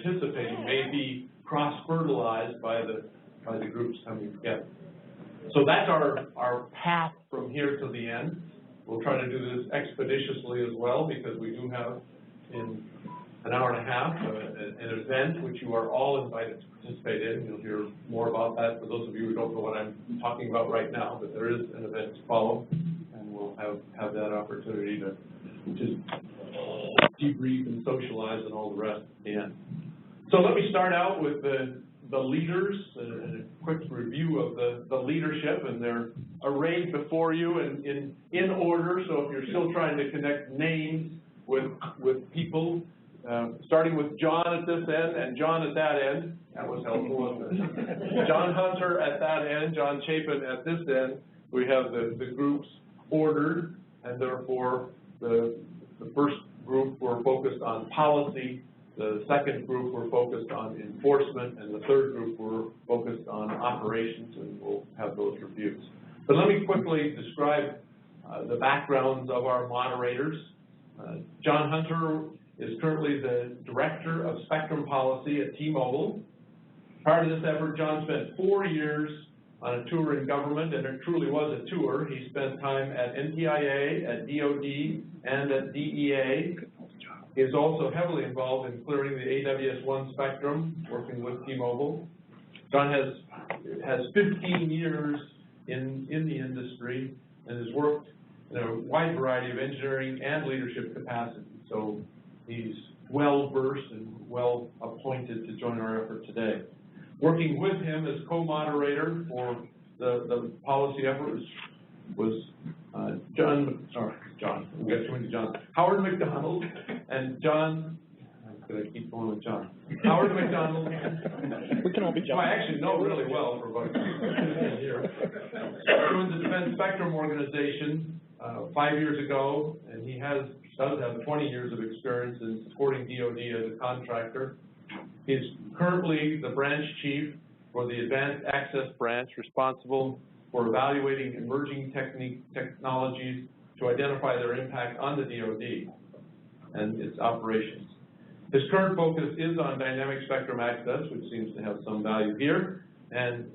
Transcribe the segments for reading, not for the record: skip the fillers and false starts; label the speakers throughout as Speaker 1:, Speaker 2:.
Speaker 1: anticipating may be cross-fertilized by the groups coming together. So that's our path from here to the end. We'll try to do this expeditiously as well, because we do have in an hour and a half an event which you are all invited to participate in. You'll hear more about that for those of you who don't know what I'm talking about right now, but there is an event to follow, and we'll have that opportunity to debrief and socialize and all the rest at the end. So let me start out with the leaders, and a quick review of the leadership, and they're arrayed before you in order. So if you're still trying to connect names with people, starting with John at this end and John at that end, that was helpful, wasn't it? John Hunter at that end, John Chapman at this end. We have the groups ordered, and therefore the first group were focused on policy. The second group were focused on enforcement, and the third group were focused on operations, and we'll have those reviews. But let me quickly describe the backgrounds of our moderators. John Hunter is currently the Director of Spectrum Policy at T-Mobile. Prior to this effort, John spent 4 years on a tour in government, and it truly was a tour. He spent time at NTIA, at DOD, and at DEA. He is also heavily involved in clearing the AWS-1 spectrum, working with T-Mobile. John has 15 years in the industry and has worked in a wide variety of engineering and leadership capacities. So he's well-versed and well-appointed to join our effort today. Working with him as co-moderator for the policy effort was we got too many Johns. Howard McDonald and John, I'm going to keep going with John. Howard McDonald.
Speaker 2: We can all be John.
Speaker 1: I actually know really well for about 10 years. Joined the Defense Spectrum Organization 5 years ago, and he does have 20 years of experience in supporting DOD as a contractor. He's currently the branch chief for the Advanced Access Branch, responsible for evaluating emerging technologies to identify their impact on the DoD and its operations. His current focus is on dynamic spectrum access, which seems to have some value here, and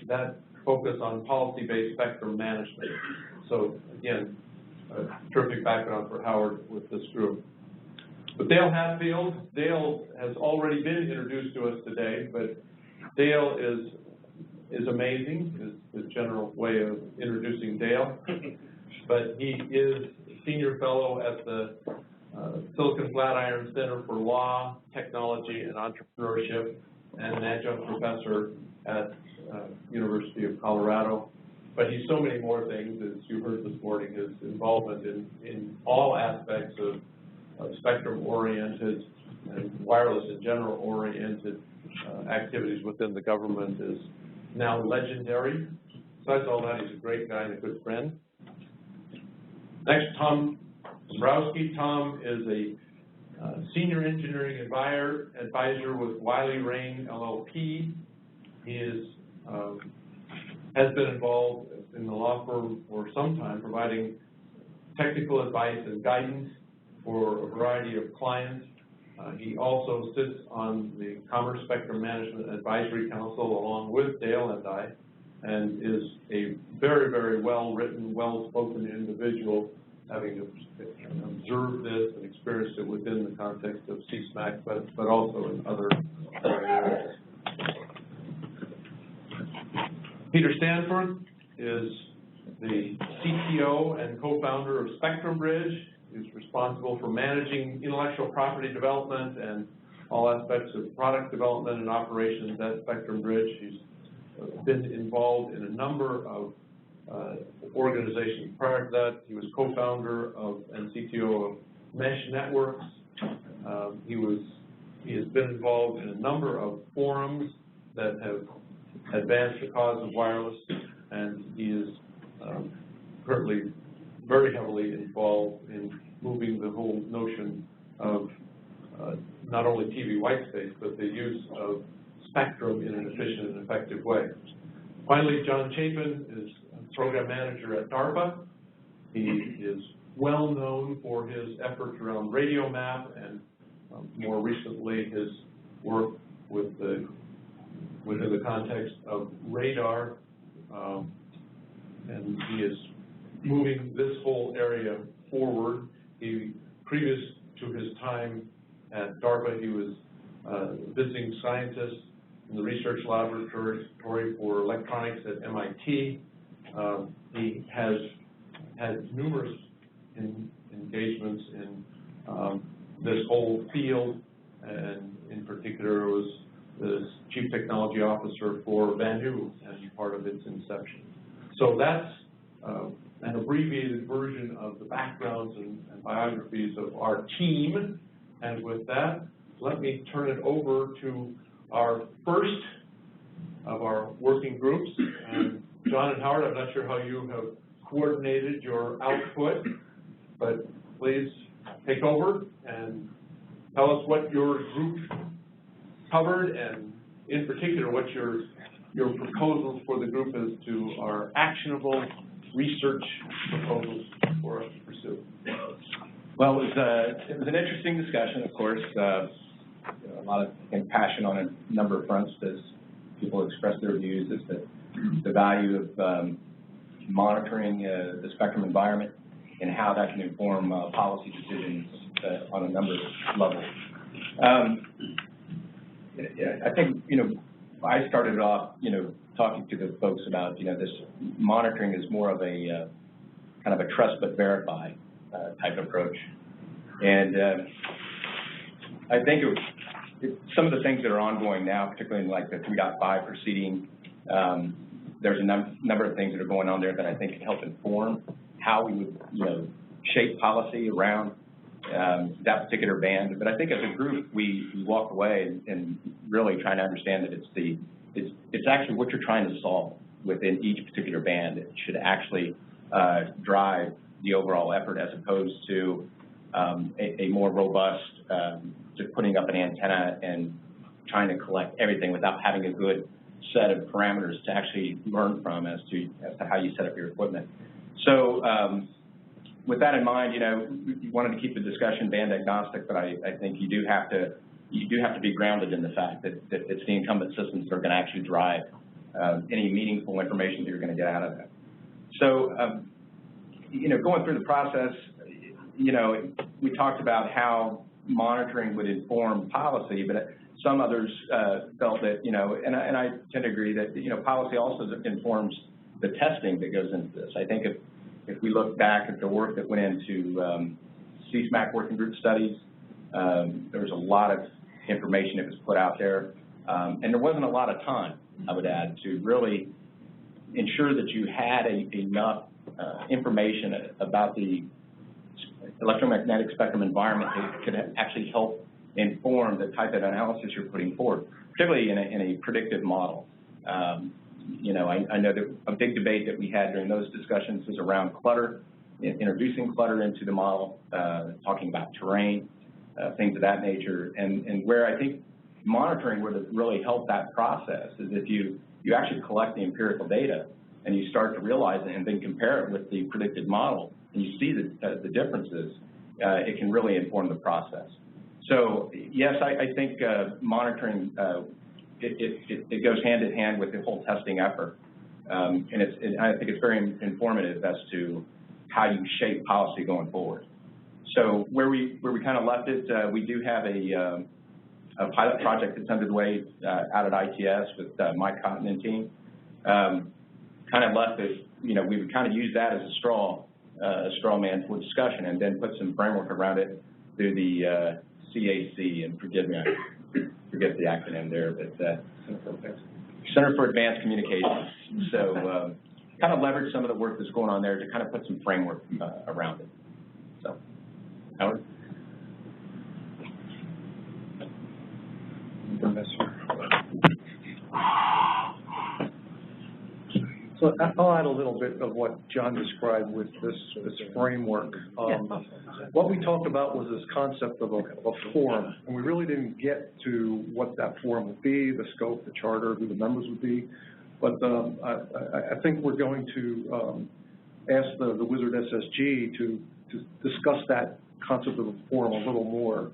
Speaker 1: that focus on policy-based spectrum management. So again, a terrific background for Howard with this group. But Dale Hatfield, Dale has already been introduced to us today, but Dale is amazing, is the general way of introducing Dale. But he is senior fellow at the Silicon Flatiron Center for Law, Technology, and Entrepreneurship, and an adjunct professor at University of Colorado. But he's so many more things, as you heard this morning. His involvement in all aspects of spectrum-oriented and wireless and general-oriented activities within the government is now legendary. Besides all that, he's a great guy and a good friend. Next, Tom Zbrowski. Tom is a senior engineering advisor with Wiley Rain LLP. He has been involved in the law firm for some time, providing technical advice and guidance for a variety of clients. He also sits on the Commerce Spectrum Management Advisory Council along with Dale and I, and is a very, very well-written, well-spoken individual, having observed this and experienced it within the context of CSMAC, but also in other areas. Peter Stanford is the CTO and co-founder of Spectrum Bridge. He's responsible for managing intellectual property development and all aspects of product development and operations at Spectrum Bridge. He's been involved in a number of organizations. Prior to that, he was co-founder of and CTO of Mesh Networks. He has been involved in a number of forums that have advanced the cause of wireless, and he is currently very heavily involved in moving the whole notion of not only TV white space, but the use of spectrum in an efficient and effective way. Finally, John Chapman is a program manager at DARPA. He is well known for his efforts around radio map and more recently his work within the context of radar, and he is moving this whole area forward. Previous to his time at DARPA, he was visiting scientist in the research laboratory for electronics at MIT. He has had numerous engagements in this whole field, and in particular was the Chief Technology Officer for Banu as part of its inception. So that's an abbreviated version of the backgrounds and biographies of our team. And with that, let me turn it over to our first of our working groups. And John and Howard, I'm not sure how you have coordinated your output, but please take over and tell us what your group covered, and in particular what your proposals for the group as to our actionable research proposals for us to pursue.
Speaker 3: Well, it was an interesting discussion, of course. A lot of passion on a number of fronts as people express their views as to the value of monitoring the spectrum environment and how that can inform policy decisions on a number of levels. I think, I started off, talking to the folks about, this monitoring is more of a kind of a trust but verify type approach. And I think some of the things that are ongoing now, particularly in like the 3.5 proceeding, there's a number of things that are going on there that I think can help inform how we would, shape policy around that particular band. But I think as a group, we walk away and really trying to understand that it's actually what you're trying to solve within each particular band. It should actually drive the overall effort as opposed to a more robust, just putting up an antenna and trying to collect everything without having a good set of parameters to actually learn from as to how you set up your equipment. So with that in mind, we wanted to keep the discussion band agnostic, but I think you do have to be grounded in the fact that it's the incumbent systems that are going to actually drive any meaningful information that you're going to get out of that. So, going through the process, we talked about how monitoring would inform policy, but some others felt that, and I tend to agree that, policy also informs the testing that goes into this. I think if we look back at the work that went into CSMAC working group studies, there was a lot of information that was put out there, and there wasn't a lot of time, I would add, to really ensure that you had enough information about the electromagnetic spectrum environment that could actually help inform the type of analysis you're putting forward, particularly in a predictive model. I know that a big debate that we had during those discussions was around clutter, introducing clutter into the model, talking about terrain, things of that nature, and where I think monitoring would really help that process is if you actually collect the empirical data and you start to realize it and then compare it with the predicted model and you see the differences, it can really inform the process. So yes, I think monitoring, it goes hand in hand with the whole testing effort, and I think it's very informative as to how you shape policy going forward. So where we kind of left it, we do have a pilot project that's underway out at ITS with Mike Cotton and team. Kind of left it, we would kind of use that as a straw man for discussion, and then put some framework around it through the CAC, and forget the acronym there, but Center for Advanced Communications. So kind of leverage some of the work that's going on there to kind of put some framework around it. So, Howard?
Speaker 4: So I'll add a little bit of what John described with this framework. What we talked about was this concept of a forum, and we really didn't get to what that forum would be, the scope, the charter, who the members would be. But I think we're going to ask the Wizard SSG to discuss that concept of a forum a little more.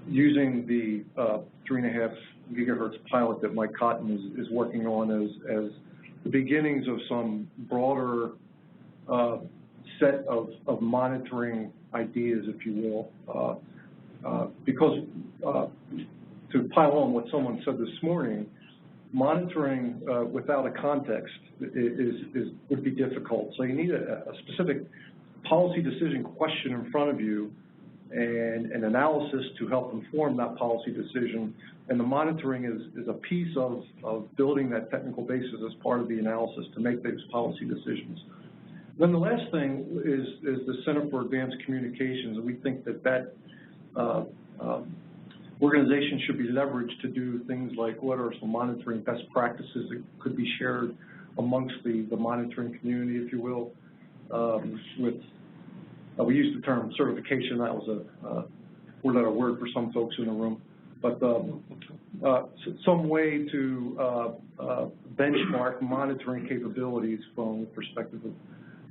Speaker 4: using the 3.5 gigahertz pilot that Mike Cotton is working on as the beginnings of some broader set of monitoring ideas, if you will, because to pile on what someone said this morning, monitoring without a context would be difficult. So you need a specific policy decision question in front of you and an analysis to help inform that policy decision. And the monitoring is a piece of building that technical basis as part of the analysis to make those policy decisions. Then the last thing is the Center for Advanced Communications, and we think that organization should be leveraged to do things like what are some monitoring best practices that could be shared amongst the monitoring community, if you will. We use the term certification. That was a four-letter word for some folks in the room. But some way to benchmark monitoring capabilities from the perspective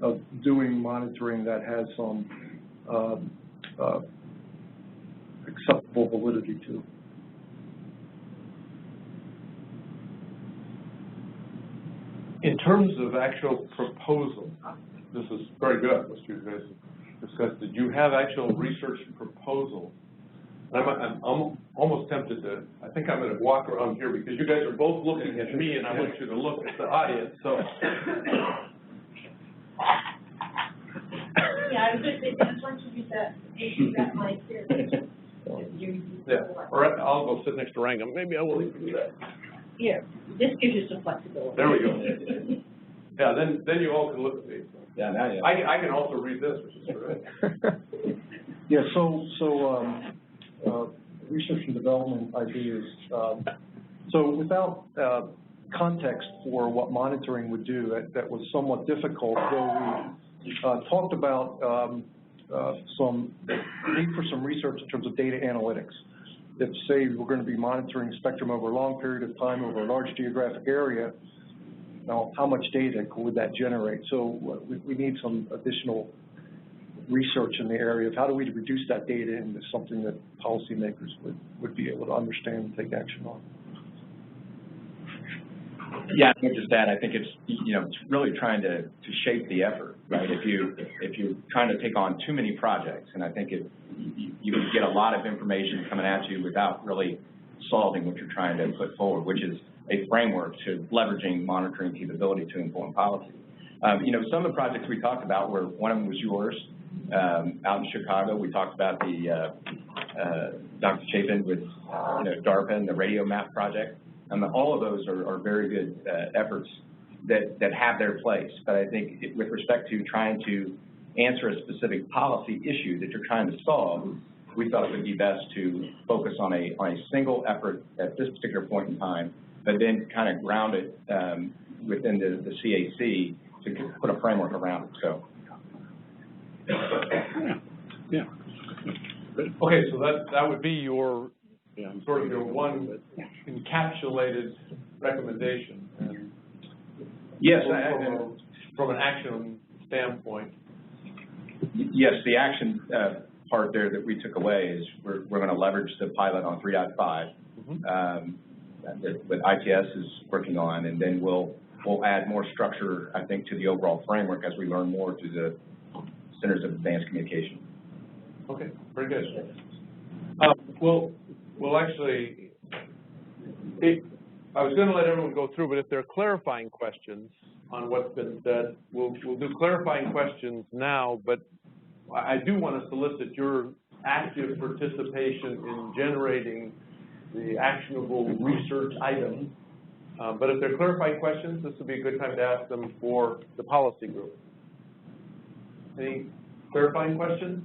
Speaker 4: of doing monitoring that has some acceptable validity to.
Speaker 1: In terms of actual proposal, this is very good, what you guys discussed. Did you have actual research proposals? I'm almost tempted to, I think I'm going to walk around here because you guys are both looking at me and I want you to look at the audience. So.
Speaker 5: Yeah, I was just saying, I just want you to use that mic here.
Speaker 1: Yeah, all right, I'll go sit next to Rangam. Maybe I will even do that.
Speaker 5: Yeah, this gives you some flexibility.
Speaker 1: There we go. Yeah, then you all can look at me.
Speaker 3: Yeah, now you.
Speaker 1: I can also read this, which is terrific.
Speaker 4: Yeah, so research and development ideas. So without context for what monitoring would do, that was somewhat difficult, though we talked about some need for some research in terms of data analytics. If, say, we're going to be monitoring spectrum over a long period of time over a large geographic area, now how much data would that generate? So we need some additional research in the area of how do we reduce that data into something that policymakers would be able to understand and take action on.
Speaker 3: Yeah, I would just add, I think it's, it's really trying to shape the effort, right? If you're trying to take on too many projects, and I think you can get a lot of information coming at you without really solving what you're trying to put forward, which is a framework to leveraging monitoring capability to inform policy. Some of the projects we talked about were, one of them was yours, out in Chicago. We talked about the Dr. Chapman with DARPA and the radio map project. All of those are very good efforts that have their place. But I think with respect to trying to answer a specific policy issue that you're trying to solve, we thought it would be best to focus on a single effort at this particular point in time, but then kind of ground it within the CAC to put a framework around it. So.
Speaker 2: Yeah.
Speaker 1: Okay, so that would be your sort of your one encapsulated recommendation. And
Speaker 3: yes,
Speaker 1: from an action standpoint.
Speaker 3: Yes, the action part there that we took away is we're going to leverage the pilot on 3.5 that ITS is working on, and then we'll add more structure, I think, to the overall framework as we learn more through the Centers of Advanced Communication.
Speaker 1: Okay, very good. Well, actually, I was going to let everyone go through, but if there are clarifying questions on what's been said, we'll do clarifying questions now, but I do want to solicit your active participation in generating the actionable research items. But if there are clarifying questions, this would be a good time to ask them for the policy group. Any clarifying questions?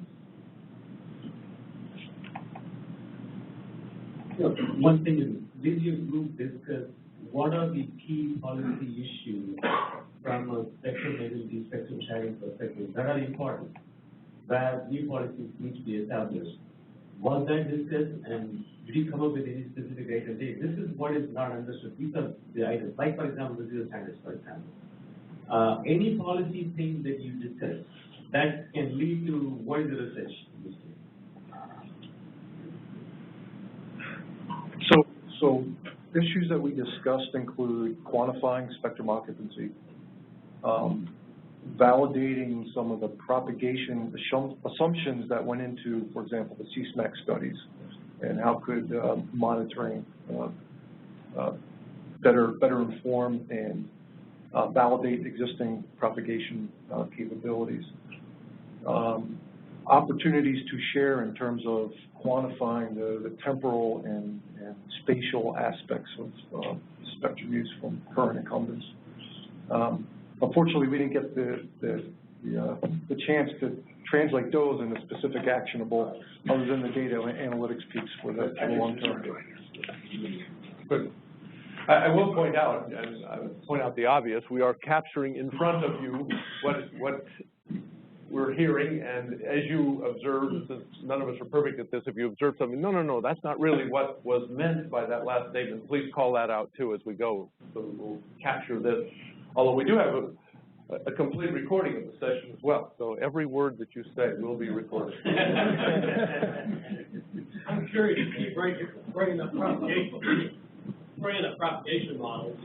Speaker 6: One thing is, did your group discuss what are the key policy issues from a spectrum agency, spectrum sharing perspective that are important, where new policies need to be established? Was that discussed, and did you come up with any specific items? Hey, this is what is not understood. These are the items, like, for example, the zero standards, for example. Any policy thing that you discuss that can lead to what is the research?
Speaker 4: issues that we discussed include quantifying spectrum occupancy, validating some of the propagation assumptions that went into, for example, the CSMAC studies, and how could monitoring better inform and validate existing propagation capabilities. Opportunities to share in terms of quantifying the temporal and spatial aspects of spectrum use from current incumbents. Unfortunately, we didn't get the chance to translate those into specific actionable, other than the data analytics piece for the long term.
Speaker 1: Good. I will point out, and I would point out the obvious, we are capturing in front of you what we're hearing, and as you observe, since none of us are perfect at this, if you observe something, no, that's not really what was meant by that last statement, please call that out too as we go, so we'll capture this. Although we do have a complete recording of the session as well, so every word that you say will be recorded.
Speaker 7: I'm curious, you bringing up propagation models.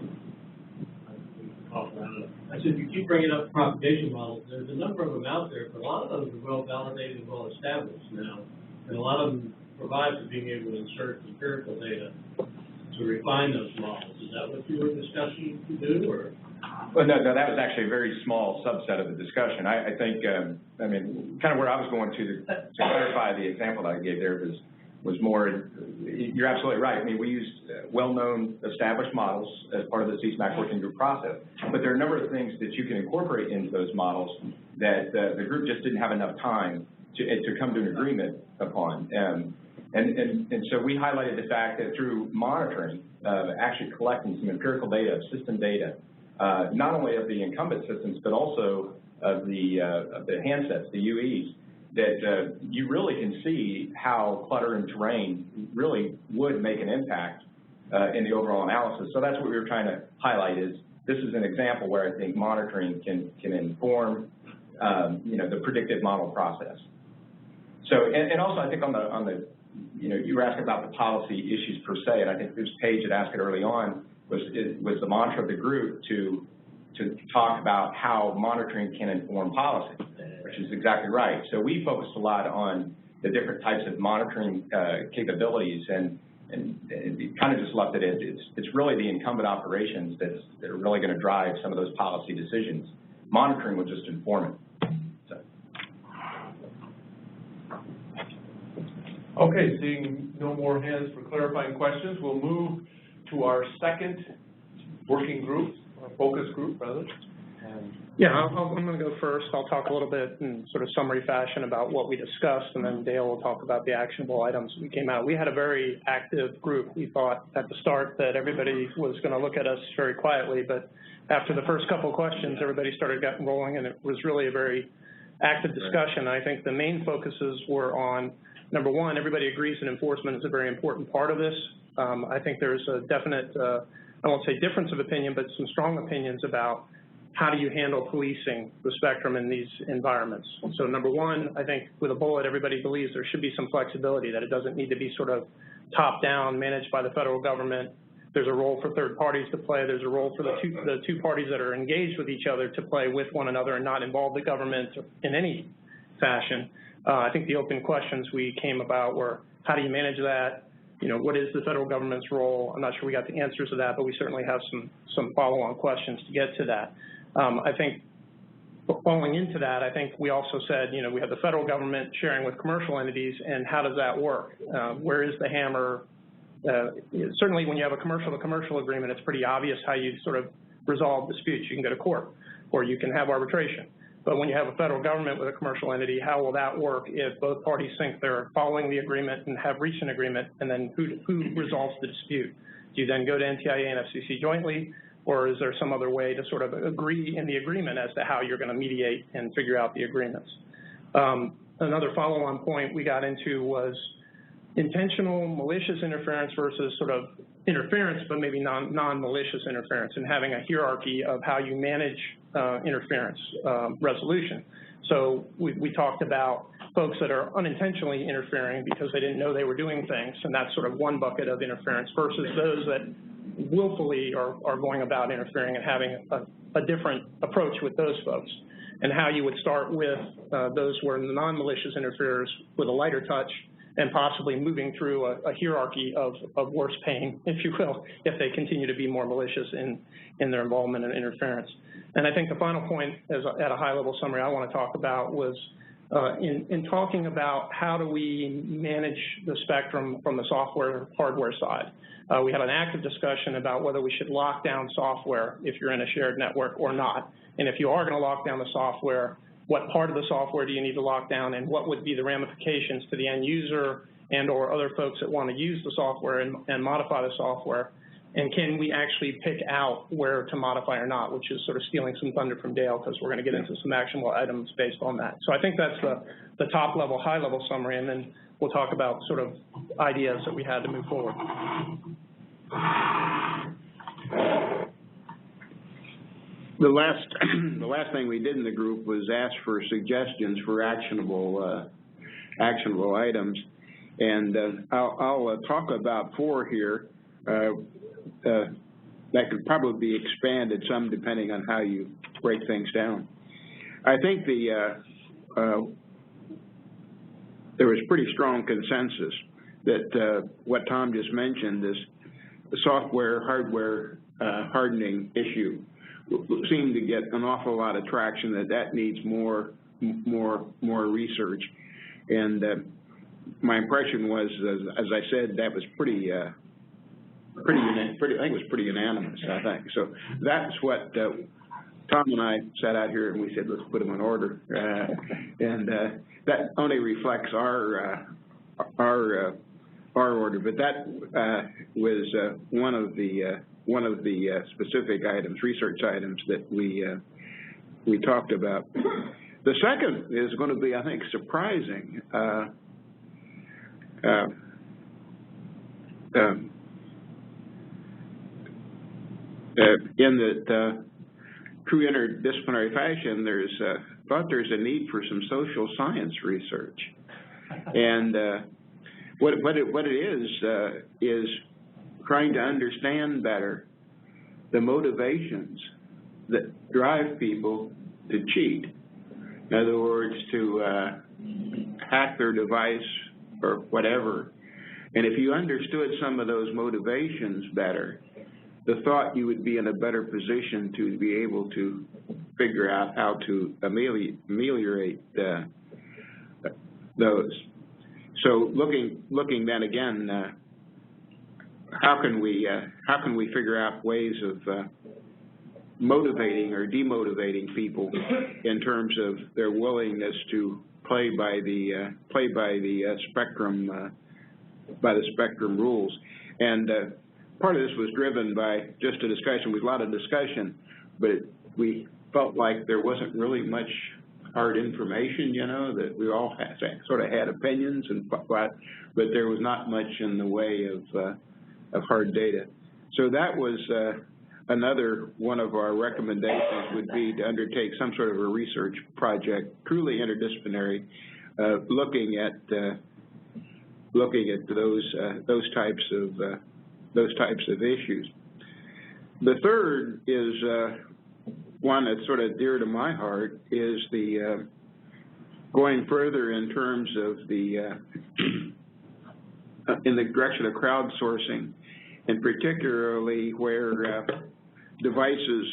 Speaker 7: I said, you keep bringing up propagation models. There's a number of them out there, but a lot of those are well validated and well established now, and a lot of them provide for being able to insert empirical data to refine those models. Is that what you were discussing to do, or?
Speaker 3: Well, no, that was actually a very small subset of the discussion. I think, I mean, kind of where I was going to clarify the example that I gave there was more, you're absolutely right. I mean, we used well-known established models as part of the CSMAC working group process, but there are a number of things that you can incorporate into those models that the group just didn't have enough time to come to an agreement upon. And so we highlighted the fact that through monitoring, actually collecting some empirical data, system data, not only of the incumbent systems, but also of the handsets, the UEs, that you really can see how clutter and terrain really would make an impact in the overall analysis. So that's what we were trying to highlight is this is an example where I think monitoring can inform the predictive model process. So, and also I think on the you were asking about the policy issues per se, and I think this page had asked it early on, was the mantra of the group to talk about how monitoring can inform policy, which is exactly right. So we focused a lot on the different types of monitoring capabilities, and kind of just left it at it's really the incumbent operations that are really going to drive some of those policy decisions. Monitoring will just inform it. So.
Speaker 1: Okay, seeing no more hands for clarifying questions, we'll move to our second working group, or focus group, rather.
Speaker 2: Yeah, I'm going to go first. I'll talk a little bit in sort of summary fashion about what we discussed, and then Dale will talk about the actionable items that came out. We had a very active group. We thought at the start that everybody was going to look at us very quietly, but after the first couple of questions, everybody started getting rolling, and it was really a very active discussion. I think the main focuses were on, number one, everybody agrees that enforcement is a very important part of this. I think there's a definite, I won't say difference of opinion, but some strong opinions about how do you handle policing the spectrum in these environments. So number one, I think with a bullet, everybody believes there should be some flexibility, that it doesn't need to be sort of top-down, managed by the federal government. There's a role for third parties to play. There's a role for the two parties that are engaged with each other to play with one another and not involve the government in any fashion. I think the open questions we came about were, how do you manage that? What is the federal government's role? I'm not sure we got the answers to that, but we certainly have some follow-on questions to get to that. I think falling into that, I think we also said, we have the federal government sharing with commercial entities, and how does that work? Where is the hammer? Certainly when you have a commercial-to-commercial agreement, it's pretty obvious how you sort of resolve disputes. You can go to court, or you can have arbitration. But when you have a federal government with a commercial entity, how will that work if both parties think they're following the agreement and have reached an agreement, and then who resolves the dispute? Do you then go to NTIA and FCC jointly, or is there some other way to sort of agree in the agreement as to how you're going to mediate and figure out the agreements? Another follow-on point we got into was intentional malicious interference versus sort of interference, but maybe non-malicious interference, and having a hierarchy of how you manage interference resolution. So we talked about folks that are unintentionally interfering because they didn't know they were doing things, and that's sort of one bucket of interference, versus those that willfully are going about interfering and having a different approach with those folks, and how you would start with those who are the non-malicious interferers with a lighter touch, and possibly moving through a hierarchy of worse pain, if you will, if they continue to be more malicious in their involvement and interference. And I think the final point, at a high-level summary, I want to talk about was in talking about how do we manage the spectrum from the software hardware side. We had an active discussion about whether we should lock down software if you're in a shared network or not. And if you are going to lock down the software, what part of the software do you need to lock down, and what would be the ramifications to the end user and or other folks that want to use the software and modify the software? And can we actually pick out where to modify or not, which is sort of stealing some thunder from Dale, because we're going to get into some actionable items based on that. So I think that's the top level, high level summary, and then we'll talk about sort of ideas that we had to move forward.
Speaker 8: The last thing we did in the group was ask for suggestions for actionable items, and I'll talk about 4 here. That could probably be expanded some depending on how you break things down. I think there was pretty strong consensus that what Tom just mentioned, this software hardware hardening issue, seemed to get an awful lot of traction. That needs more research, and my impression was, as I said, that was pretty. I think it was pretty unanimous. I think so. That's what Tom and I sat out here and we said, let's put them in order, and that only reflects our order. But that was one of the specific items, research items that we talked about. The second is going to be, I think, surprising. In that true interdisciplinary fashion, there's a need for some social science research, and what it is trying to understand better the motivations that drive people to cheat. In other words, to hack their device or whatever. And if you understood some of those motivations better, the thought you would be in a better position to be able to figure out how to ameliorate those. So looking then again, how can we figure out ways of motivating or demotivating people in terms of their willingness to play by the spectrum rules? And part of this was driven by just a discussion, with a lot of discussion, but we felt like there wasn't really much hard information, that we all sort of had opinions and but there was not much in the way of hard data. So that was another one of our recommendations, would be to undertake some sort of a research project, truly interdisciplinary, looking at those types of issues. The third is one that's sort of dear to my heart, is the going further in terms of the in the direction of crowdsourcing, and particularly where devices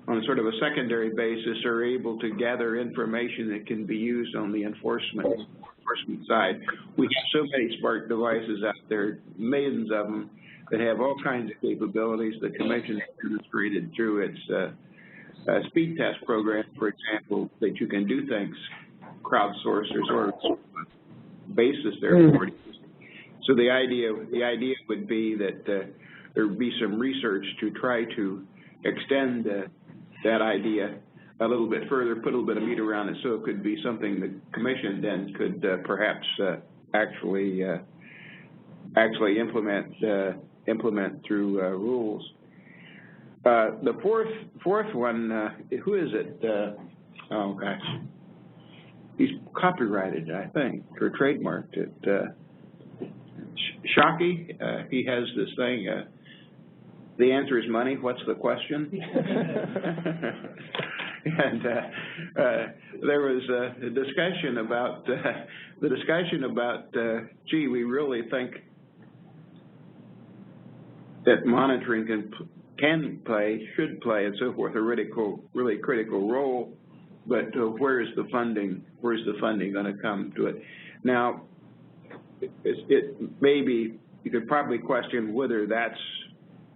Speaker 8: on sort of a secondary basis are able to gather information that can be used on the enforcement side. We have so many smart devices out there, millions of them, that have all kinds of capabilities. The Commission has demonstrated through its speed test program, for example, that you can do things crowdsourced or sort of basis there. So the idea would be that there would be some research to try to extend that idea a little bit further, put a little bit of meat around it, so it could be something the Commission then could perhaps actually implement through rules. The fourth one, who is it? Oh gosh, he's copyrighted, I think, or trademarked it. Shockey, he has this thing. The answer is money. What's the question? And there was a discussion about gee, we really think that monitoring can play, should play, and so forth, a really critical role. But where is the funding? Where's the funding going to come to it? Now, it maybe you could probably question whether that's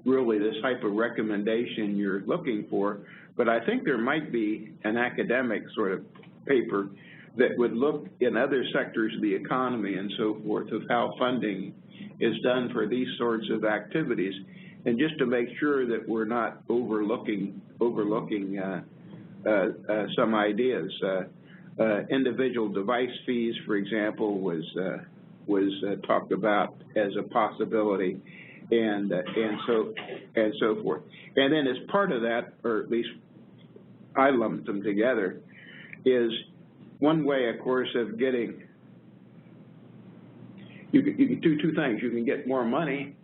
Speaker 8: really the type of recommendation you're looking for. But I think there might be an academic sort of paper that would look in other sectors of the economy and so forth of how funding is done for these sorts of activities, and just to make sure that we're not overlooking some ideas. Individual device fees, for example, was talked about as a possibility, and so forth. And then as part of that, or at least I lumped them together, is one way, of course, of getting, you can do two things. You can get more money,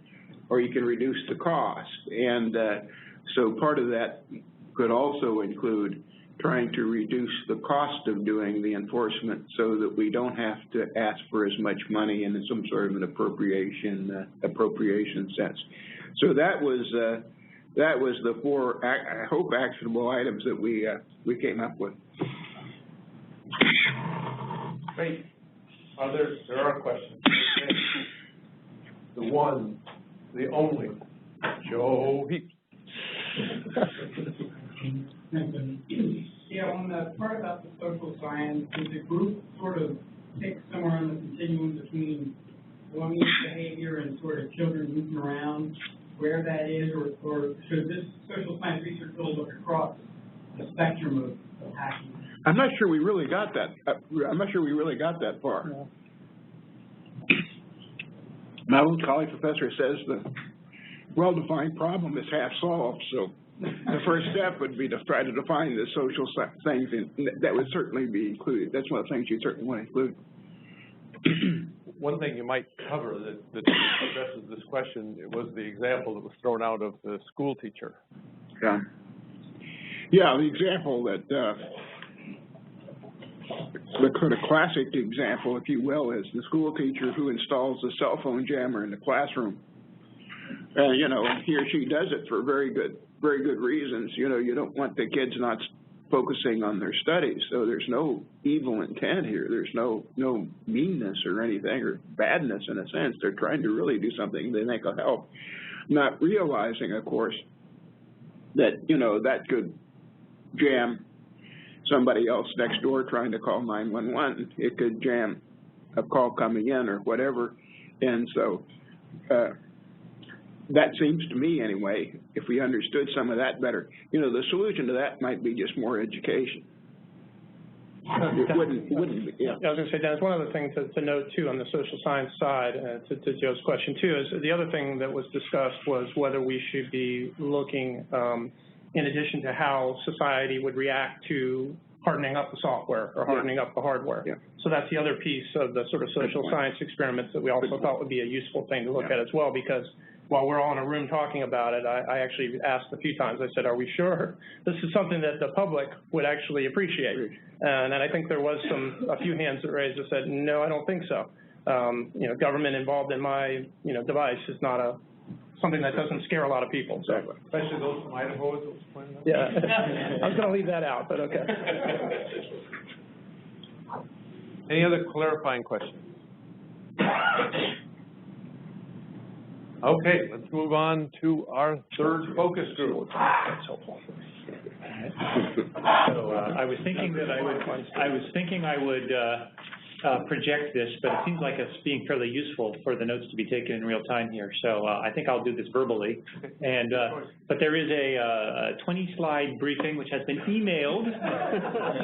Speaker 8: or you can reduce the cost. And so part of that could also include trying to reduce the cost of doing the enforcement so that we don't have to ask for as much money in some sort of an appropriation sense. So that was the four, I hope, actionable items that we came up with.
Speaker 1: Great. There are questions. Okay. The one, the only, Joe Heaps.
Speaker 9: Yeah, on the part about the social science, does the group sort of pick somewhere on the continuum between belonging behavior and sort of children moving around, where that is, or should this social science research really look across the spectrum of hacking?
Speaker 8: I'm not sure we really got that. I'm not sure we really got that far.
Speaker 9: Yeah.
Speaker 8: My old college professor says the well-defined problem is half solved, so the first step would be to try to define the social things, and that would certainly be included. That's one of the things you certainly want to include.
Speaker 1: One thing you might cover that addresses this question was the example that was thrown out of the school teacher.
Speaker 8: Yeah. Yeah, the example that, the kind of classic example, if you will, is the school teacher who installs a cell phone jammer in the classroom. You know, he or she does it for very good reasons. You know, you don't want the kids not focusing on their studies, so there's no evil intent here. There's no meanness or anything, or badness in a sense. They're trying to really do something they think will help, not realizing, of course, that, you know, that could jam somebody else next door trying to call 911. It could jam a call coming in or whatever. And so that seems to me, anyway, if we understood some of that better, you know, the solution to that might be just more education. It wouldn't be, yeah.
Speaker 2: I was going to say, Dennis, one other thing to note, too, on the social science side, to Joe's question, too, is the other thing that was discussed was whether we should be looking, in addition to how society would react to hardening up the software or hardening up the hardware.
Speaker 8: Yeah.
Speaker 2: So that's the other piece of the sort of social science experiments that we also thought would be a useful thing to look at as well, because while we're all in a room talking about it, I actually asked a few times, I said, are we sure this is something that the public would actually appreciate? And I think there was a few hands that raised that said, no, I don't think so. You know, government involved in my, you know, device is not something that doesn't scare a lot of people. So.
Speaker 1: Especially those from Idaho.
Speaker 2: Yeah, I was going to leave that out, but okay.
Speaker 1: Any other clarifying questions? Okay, let's move on to our third focus group.
Speaker 2: That's helpful.
Speaker 10: So I was thinking I would project this, but it seems like it's being fairly useful for the notes to be taken in real time here. So I think I'll do this verbally. And but there is a 20-slide briefing which has been emailed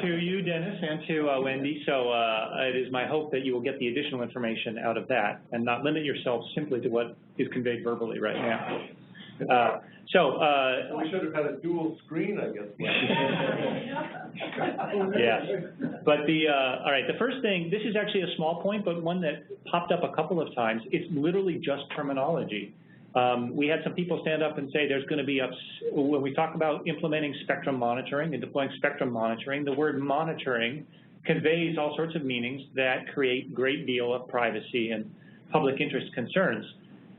Speaker 10: to you, Dennis, and to Wendy. So it is my hope that you will get the additional information out of that and not limit yourself simply to what is conveyed verbally right now.
Speaker 1: We should have had a dual screen, I guess.
Speaker 10: Yes, but all right, the first thing, this is actually a small point, but one that popped up a couple of times. It's literally just terminology. We had some people stand up and say there's going to be, when we talk about implementing spectrum monitoring and deploying spectrum monitoring, the word monitoring conveys all sorts of meanings that create a great deal of privacy and public interest concerns.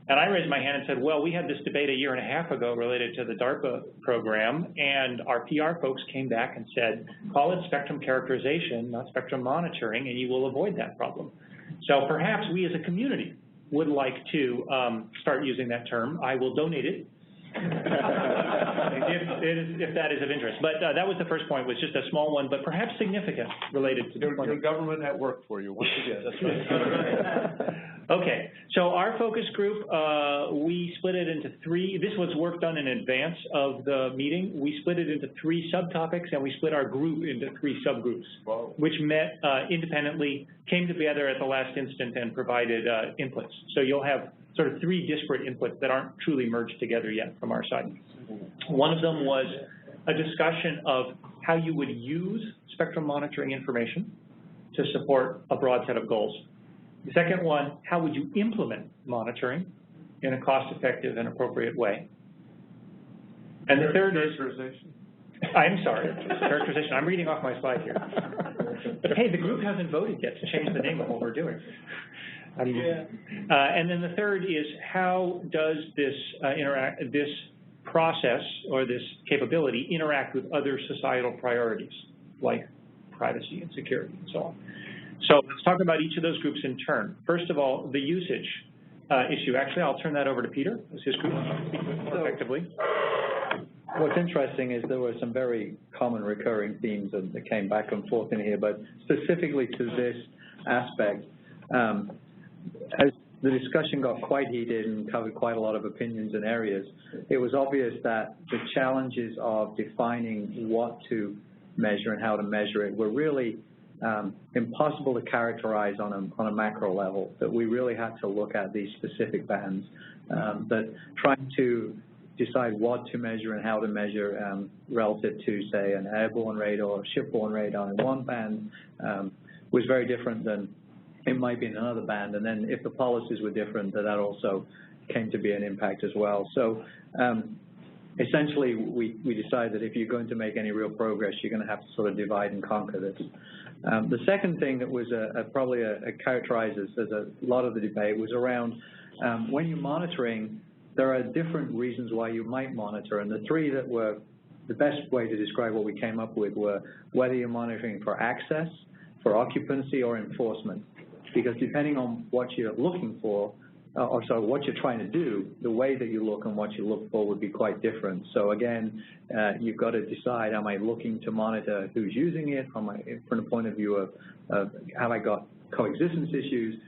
Speaker 10: And I raised my hand and said, well, we had this debate a year and a half ago related to the DARPA program, and our PR folks came back and said, call it spectrum characterization, not spectrum monitoring, and you will avoid that problem. So perhaps we as a community would like to start using that term. I will donate it if that is of interest. But that was the first point, was just a small one, but perhaps significant related to
Speaker 1: your government at work for you, once again. That's right.
Speaker 10: Okay, so our focus group, we split it into three. This was work done in advance of the meeting. We split it into three subtopics, and we split our group into three subgroups, which met independently, came together at the last instant, and provided inputs. So you'll have sort of three disparate inputs that aren't truly merged together yet from our side. One of them was a discussion of how you would use spectrum monitoring information to support a broad set of goals. The second one, how would you implement monitoring in a cost-effective and appropriate way? And the third is... Characterization. I'm sorry, characterization. I'm reading off my slide here. Hey, the group hasn't voted yet to change the name of what we're doing. And then the third is, how does this this process or this capability interact with other societal priorities, like privacy and security and so on? So let's talk about each of those groups in turn. First of all, the usage issue. Actually, I'll turn that over to Peter, as his group speaks more effectively.
Speaker 11: What's interesting is there were some very common recurring themes that came back and forth in here, but specifically to this aspect, as the discussion got quite heated and covered quite a lot of opinions and areas, it was obvious that the challenges of defining what to measure and how to measure it were really impossible to characterize on a macro level, that we really had to look at these specific bands, that trying to decide what to measure and how to measure relative to, say, an airborne radar or shipborne radar in one band was very different than it might be in another band. And then if the policies were different, that also came to be an impact as well. So essentially, we decided that if you're going to make any real progress, you're going to have to sort of divide and conquer this. The second thing that was probably characterized as a lot of the debate was around when you're monitoring, there are different reasons why you might monitor, and the three that were the best way to describe what we came up with were whether you're monitoring for access, for occupancy, or enforcement. Because depending on what you're looking for, or sorry, what you're trying to do, the way that you look and what you look for would be quite different. So again, you've got to decide, am I looking to monitor who's using it from the point of view of have I got coexistence issues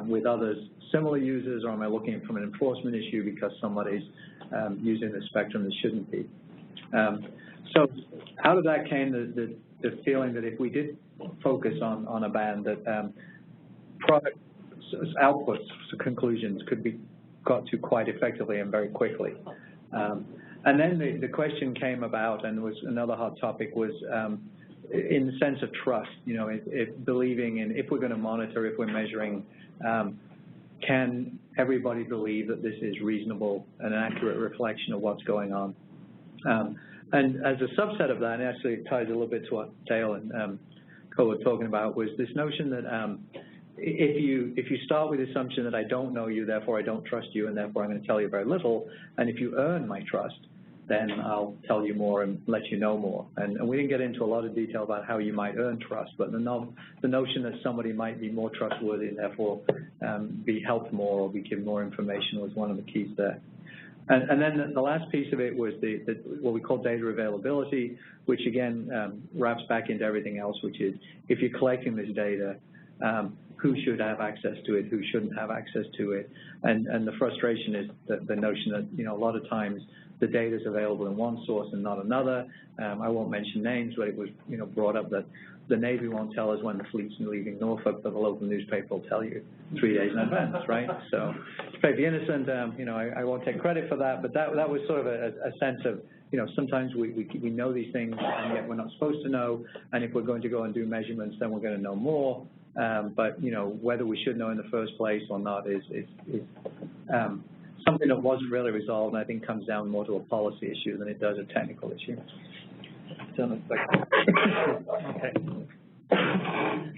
Speaker 11: with others similar users, or am I looking from an enforcement issue because somebody's using the spectrum that shouldn't be? So out of that came the feeling that if we did focus on a band, that product outputs, so conclusions, could be got to quite effectively and very quickly. And then the question came about, and was another hot topic, was in the sense of trust, you know, believing in, if we're going to monitor, if we're measuring, can everybody believe that this is reasonable and an accurate reflection of what's going on? And as a subset of that, and actually it ties a little bit to what Dale and Cole were talking about, was this notion that if you start with the assumption that I don't know you, therefore I don't trust you, and therefore I'm going to tell you very little, and if you earn my trust, then I'll tell you more and let you know more. And we didn't get into a lot of detail about how you might earn trust, but the notion that somebody might be more trustworthy and therefore be helped more or be given more information was one of the keys there. And then the last piece of it was what we call data availability, which again wraps back into everything else, which is if you're collecting this data, who should have access to it, who shouldn't have access to it, and the frustration is the notion that, you know, a lot of times the data is available in one source and not another. I won't mention names, but it was, you know, brought up that the Navy won't tell us when the fleet's leaving Norfolk, but the local newspaper will tell you 3 days in advance, right? So, to play the innocent, you know, I won't take credit for that, but that was sort of a sense of, you know, sometimes we know these things and yet we're not supposed to know, and if we're going to go and do measurements, then we're going to know more. But, you know, whether we should know in the first place or not is something that wasn't really resolved, and I think comes down more to a policy issue than it does a technical issue.
Speaker 10: Okay.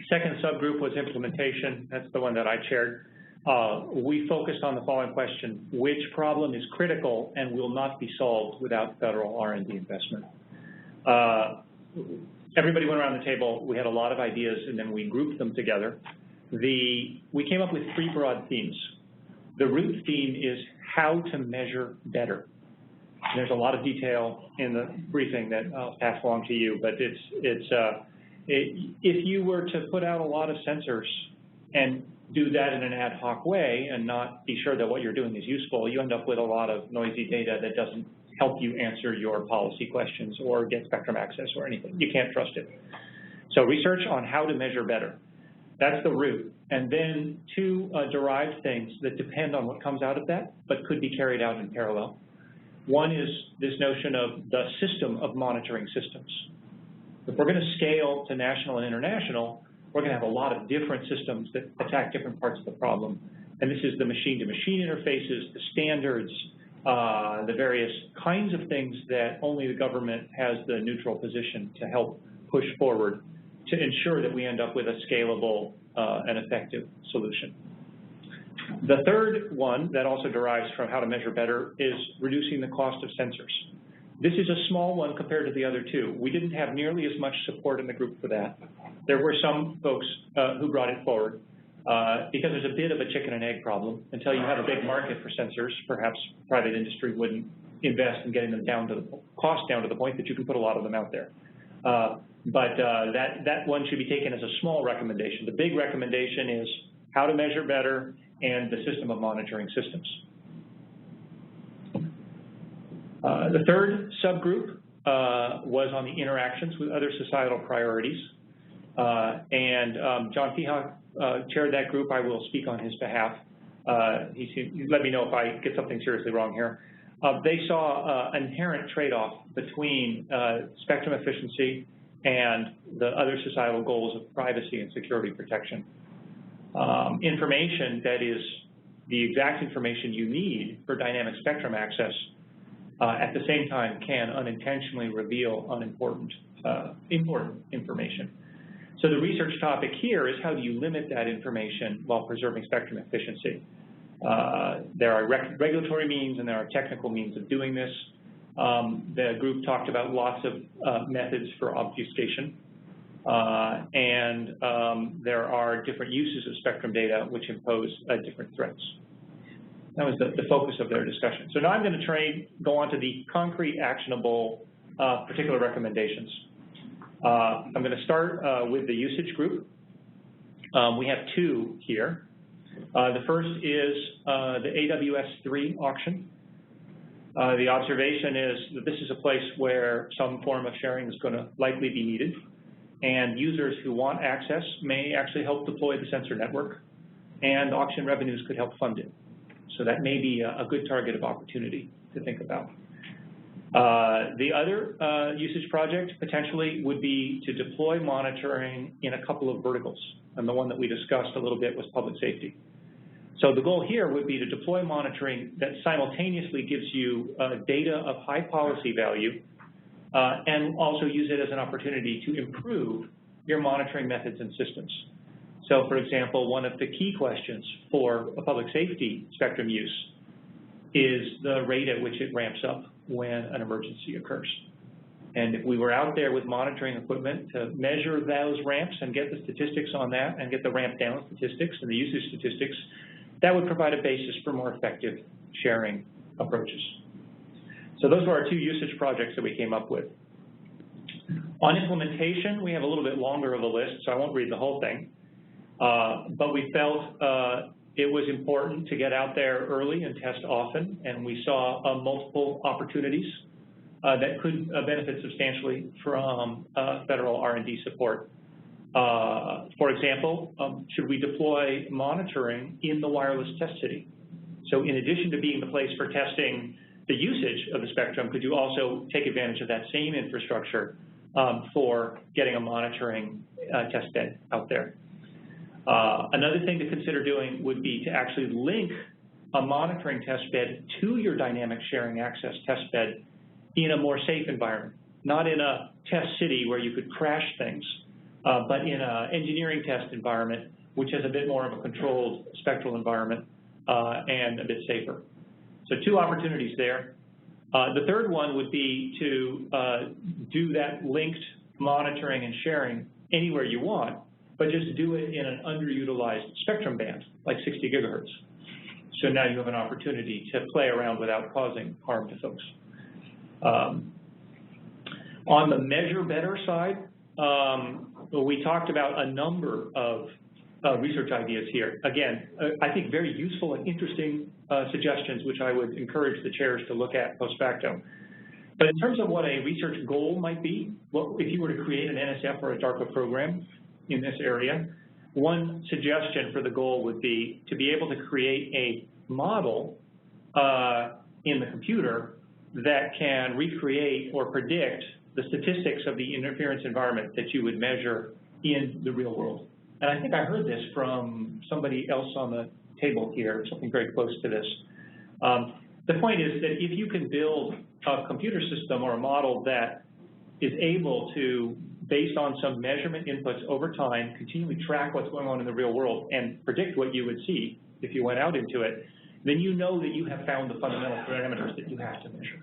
Speaker 10: Second subgroup was implementation. That's the one that I chaired. We focused on the following question: which problem is critical and will not be solved without federal R&D investment? Everybody went around the table. We had a lot of ideas, and then we grouped them together. We came up with 3 broad themes. The root theme is how to measure better. There's a lot of detail in the briefing that I'll pass along to you, but if you were to put out a lot of sensors and do that in an ad hoc way and not be sure that what you're doing is useful, you end up with a lot of noisy data that doesn't help you answer your policy questions or get spectrum access or anything. You can't trust it. So research on how to measure better. That's the root. And then 2 derived things that depend on what comes out of that, but could be carried out in parallel. One is this notion of the system of monitoring systems. If we're going to scale to national and international, we're going to have a lot of different systems that attack different parts of the problem. And this is the machine-to-machine interfaces, the standards, the various kinds of things that only the government has the neutral position to help push forward to ensure that we end up with a scalable and effective solution. The third one that also derives from how to measure better is reducing the cost of sensors. This is a small one compared to the other 2. We didn't have nearly as much support in the group for that. There were some folks who brought it forward because there's a bit of a chicken and egg problem. Until you have a big market for sensors, perhaps private industry wouldn't invest in getting them down to the cost down to the point that you can put a lot of them out there. But that one should be taken as a small recommendation. The big recommendation is how to measure better and the system of monitoring systems. The third subgroup was on the interactions with other societal priorities. John Peacock chaired that group. I will speak on his behalf. He let me know if I get something seriously wrong here. They saw an inherent trade-off between spectrum efficiency and the other societal goals of privacy and security protection. Information that is the exact information you need for dynamic spectrum access at the same time can unintentionally reveal unimportant important information. So the research topic here is how do you limit that information while preserving spectrum efficiency? There are regulatory means and there are technical means of doing this. The group talked about lots of methods for obfuscation. There are different uses of spectrum data which impose different threats. That was the focus of their discussion. So now I'm going to go on to the concrete, actionable, particular recommendations. I'm going to start with the usage group. We have 2 here. The first is the AWS-3 auction. The observation is that this is a place where some form of sharing is going to likely be needed, and users who want access may actually help deploy the sensor network, and auction revenues could help fund it. So that may be a good target of opportunity to think about. The other usage project potentially would be to deploy monitoring in a couple of verticals, and the one that we discussed a little bit was public safety. So the goal here would be to deploy monitoring that simultaneously gives you data of high policy value and also use it as an opportunity to improve your monitoring methods and systems. So, for example, one of the key questions for a public safety spectrum use is the rate at which it ramps up when an emergency occurs. And if we were out there with monitoring equipment to measure those ramps and get the statistics on that and get the ramp down statistics and the usage statistics, that would provide a basis for more effective sharing approaches. So those were our 2 usage projects that we came up with. On implementation, we have a little bit longer of a list, so I won't read the whole thing. But we felt it was important to get out there early and test often, and we saw multiple opportunities that could benefit substantially from federal R&D support. For example, should we deploy monitoring in the wireless test city? So in addition to being the place for testing the usage of the spectrum, could you also take advantage of that same infrastructure for getting a monitoring test bed out there? Another thing to consider doing would be to actually link a monitoring test bed to your dynamic sharing access test bed in a more safe environment, not in a test city where you could crash things, but in an engineering test environment, which has a bit more of a controlled spectral environment and a bit safer. So 2 opportunities there. The third one would be to do that linked monitoring and sharing anywhere you want, but just do it in an underutilized spectrum band, like 60 gigahertz. So now you have an opportunity to play around without causing harm to folks. On the measure better side, we talked about a number of research ideas here. Again, I think very useful and interesting suggestions, which I would encourage the chairs to look at post facto. But in terms of what a research goal might be, well, if you were to create an NSF or a DARPA program in this area, one suggestion for the goal would be to be able to create a model in the computer that can recreate or predict the statistics of the interference environment that you would measure in the real world. And I think I heard this from somebody else on the table here, something very close to this. The point is that if you can build a computer system or a model that is able to, based on some measurement inputs over time, continually track what's going on in the real world and predict what you would see if you went out into it, then you know that you have found the fundamental parameters that you have to measure.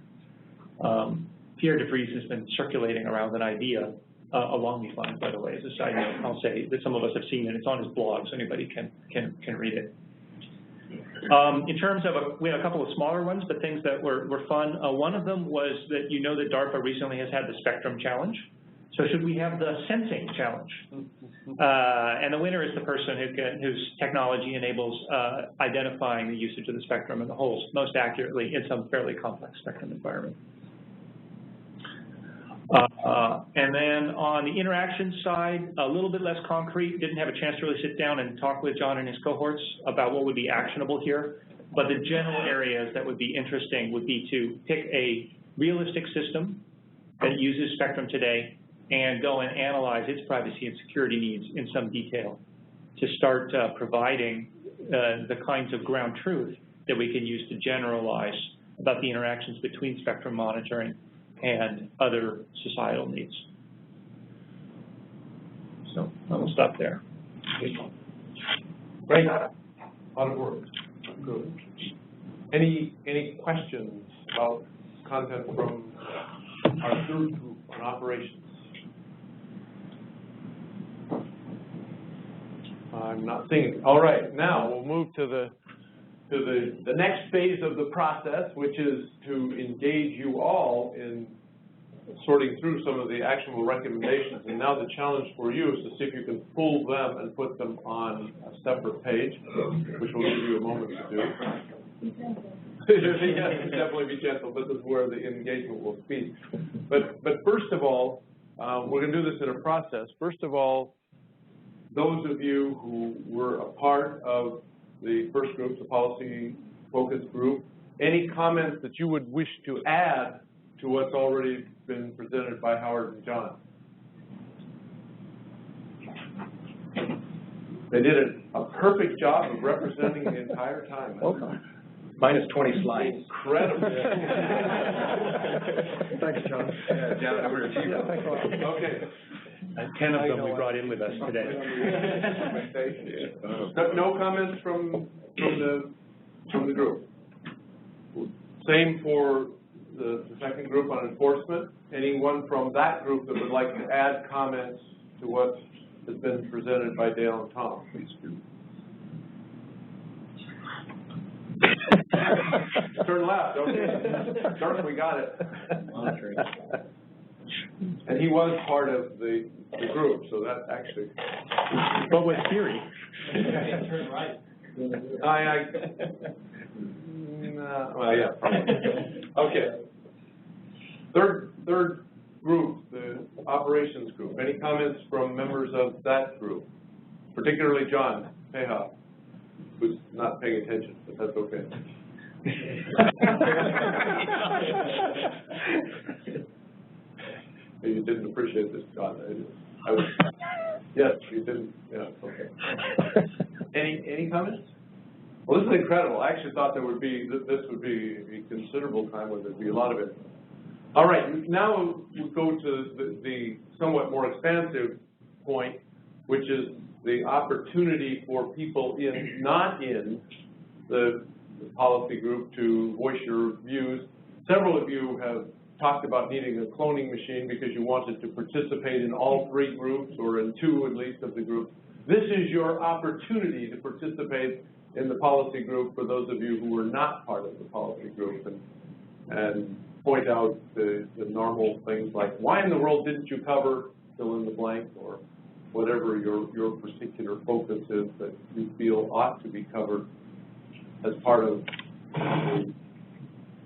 Speaker 10: Pierre DeVries has been circulating around an idea along these lines, by the way, as a side note. I'll say that some of us have seen it. It's on his blog, so anybody can read it. In terms of, we had a couple of smaller ones, but things that were fun. One of them was that you know that DARPA recently has had the Spectrum Challenge. So should we have the Sensing Challenge? And the winner is the person whose technology enables identifying the usage of the spectrum and the holes most accurately in some fairly complex spectrum environment. And then on the interaction side, a little bit less concrete. Didn't have a chance to really sit down and talk with John and his cohorts about what would be actionable here. But the general areas that would be interesting would be to pick a realistic system that uses spectrum today and go and analyze its privacy and security needs in some detail to start providing the kinds of ground truth that we can use to generalize about the interactions between spectrum monitoring and other societal needs. So I will stop there.
Speaker 1: Great. A lot of work. Good. Any questions about content from our third group on operations? I'm not seeing it. All right, now we'll move to the next phase of the process, which is to engage you all in sorting through some of the actionable recommendations. And now the challenge for you is to see if you can pull them and put them on a separate page, which we'll give you a moment to do. Yes, definitely be gentle. This is where the engagement will speak. But first of all, we're going to do this in a process. First of all, those of you who were a part of the first group, the policy focus group, any comments that you would wish to add to what's already been presented by Howard and John? They did a perfect job of representing the entire time.
Speaker 3: Minus 20 slides.
Speaker 1: Incredible.
Speaker 4: Thanks, John.
Speaker 3: John, over to you.
Speaker 4: Yeah, thanks a lot.
Speaker 1: Okay.
Speaker 10: 10 of them we brought in with us today.
Speaker 1: No comments from the group. Same for the second group on enforcement. Anyone from that group that would like to add comments to what has been presented by Dale and Tom, please do. Turn left, okay. Dark, we got it. And he was part of the group, so that actually.
Speaker 10: But with theory.
Speaker 7: Turn right.
Speaker 1: Well, yeah, probably. Okay. Third group, the operations group. Any comments from members of that group? Particularly John Peha, who's not paying attention, but that's okay. You didn't appreciate this, John. Yes, you didn't. Yeah, okay. Any comments? Well, this is incredible. I actually thought this would be a considerable time where there'd be a lot of it. All right, now we go to the somewhat more expansive point, which is the opportunity for people not in the policy group to voice your views. Several of you have talked about needing a cloning machine because you wanted to participate in all three groups, or in two at least of the groups. This is your opportunity to participate in the policy group for those of you who were not part of the policy group, and point out the normal things like, why in the world didn't you cover fill in the blank, or whatever your particular focus is that you feel ought to be covered as part of the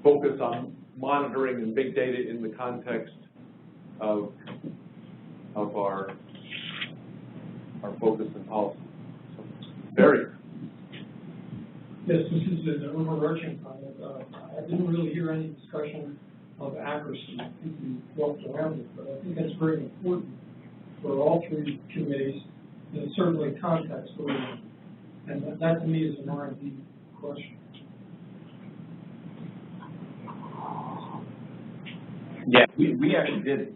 Speaker 1: focus on monitoring and big data in the context of our focus and policy. So, Barry.
Speaker 9: Yes, this is an overarching comment. I didn't really hear any discussion of accuracy. I think we walked around it, but I think that's very important for all three committees, and certainly context oriented. And that to me is an R&D question.
Speaker 3: Yeah, we actually did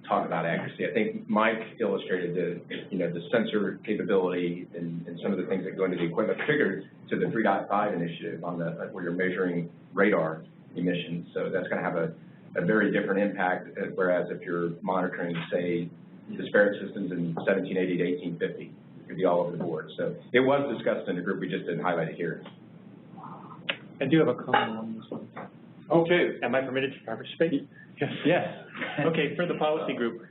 Speaker 3: talk about accuracy. I think Mike illustrated the sensor capability and some of the things that go into the equipment, particularly to the 3.5 initiative on where you're measuring radar emissions. So that's going to have a very different impact, whereas if you're monitoring, say, disparate systems in 1780 to 1850, it could be all over the board. So it was discussed in the group, we just didn't highlight it here.
Speaker 10: I do have a comment on this one.
Speaker 1: Okay.
Speaker 10: Am I permitted to participate? Yes. Okay, for the policy group,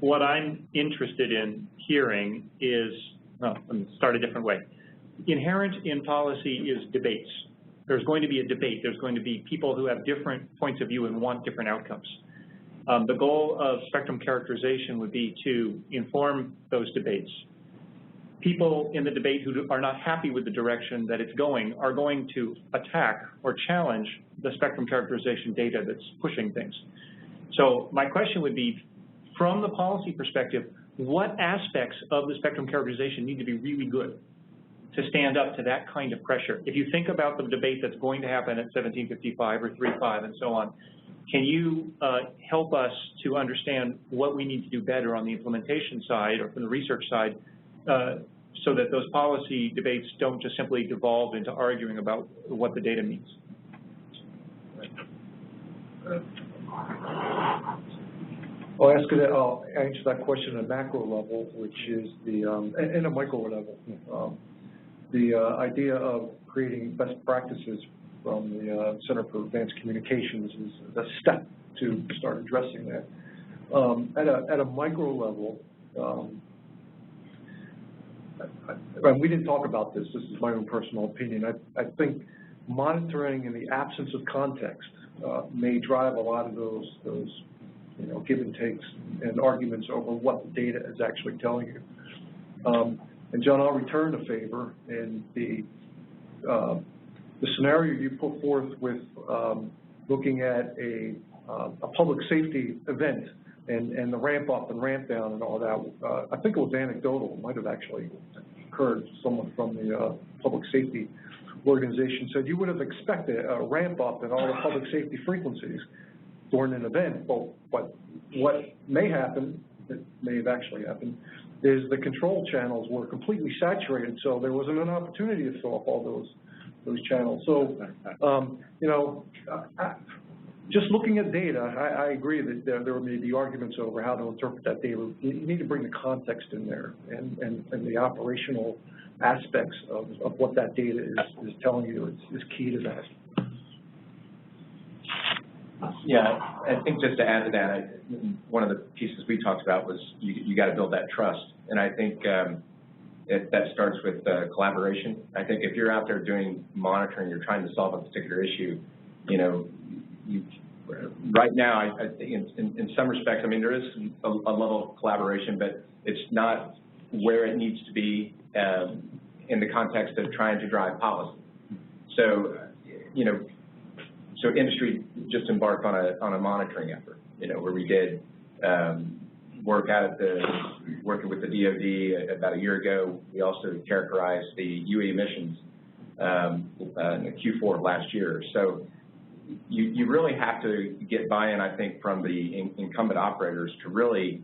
Speaker 10: what I'm interested in hearing is, well, let me start a different way. Inherent in policy is debates. There's going to be a debate. There's going to be people who have different points of view and want different outcomes. The goal of spectrum characterization would be to inform those debates. People in the debate who are not happy with the direction that it's going are going to attack or challenge the spectrum characterization data that's pushing things. So my question would be, from the policy perspective, what aspects of the spectrum characterization need to be really good to stand up to that kind of pressure? If you think about the debate that's going to happen at 1755 or 3.5 and so on, can you help us to understand what we need to do better on the implementation side or from the research side so that those policy debates don't just simply devolve into arguing about what the data means?
Speaker 4: I'll answer that question at a macro level, which is and a micro level. The idea of creating best practices from the Center for Advanced Communications is a step to start addressing that. At a micro level, we didn't talk about this. This is my own personal opinion. I think monitoring in the absence of context may drive a lot of those give and takes and arguments over what the data is actually telling you. And John, I'll return a favor in the scenario you put forth with looking at a public safety event and the ramp up and ramp down and all that. I think it was anecdotal. It might have actually occurred. Someone from the public safety organization said you would have expected a ramp up in all the public safety frequencies during an event. But what may happen, it may have actually happened, is the control channels were completely saturated, so there wasn't an opportunity to fill up all those channels. So, just looking at data, I agree that there may be arguments over how to interpret that data. You need to bring the context in there and the operational aspects of what that data is telling you is key to that.
Speaker 3: Yeah, I think just to add to that, one of the pieces we talked about was you got to build that trust, and I think that starts with collaboration. I think if you're out there doing monitoring, you're trying to solve a particular issue, right now, I think in some respects, I mean, there is a level of collaboration, but it's not where it needs to be in the context of trying to drive policy. So, so industry just embarked on a monitoring effort, where we did working with the DoD about a year ago. We also characterized the UE emissions in the Q4 of last year. So you really have to get buy-in, I think, from the incumbent operators to really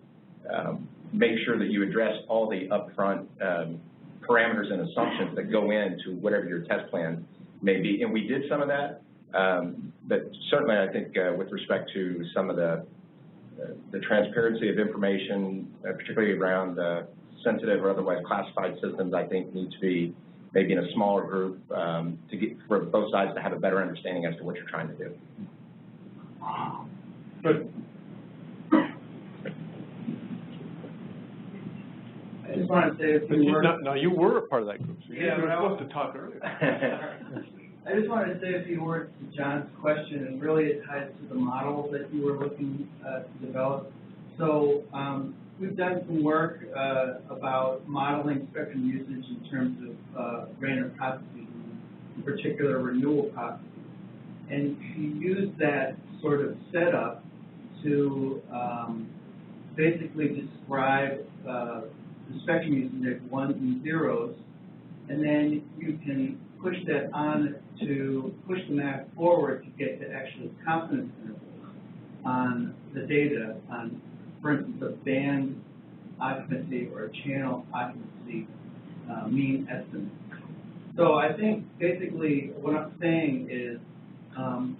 Speaker 3: make sure that you address all the upfront parameters and assumptions that go into whatever your test plan may be. And we did some of that, but certainly I think with respect to some of the transparency of information, particularly around sensitive or otherwise classified systems, I think need to be maybe in a smaller group to get for both sides to have a better understanding as to what you're trying to do.
Speaker 1: Good.
Speaker 9: I just want to say a few words.
Speaker 12: No, you were a part of that group, so you
Speaker 9: Yeah,
Speaker 12: were
Speaker 9: but
Speaker 12: supposed to talk earlier.
Speaker 9: I just wanted to say a few words to John's question, and really it ties to the model that you were looking to develop. So we've done some work about modeling spectrum usage in terms of random processing, in particular renewal processing. And you use that sort of setup to basically describe the spectrum usage as ones and zeros, and then you can push that on to push the map forward to get to actual confidence intervals on the data on, for instance, a band occupancy or a channel occupancy mean estimate. So I think basically what I'm saying is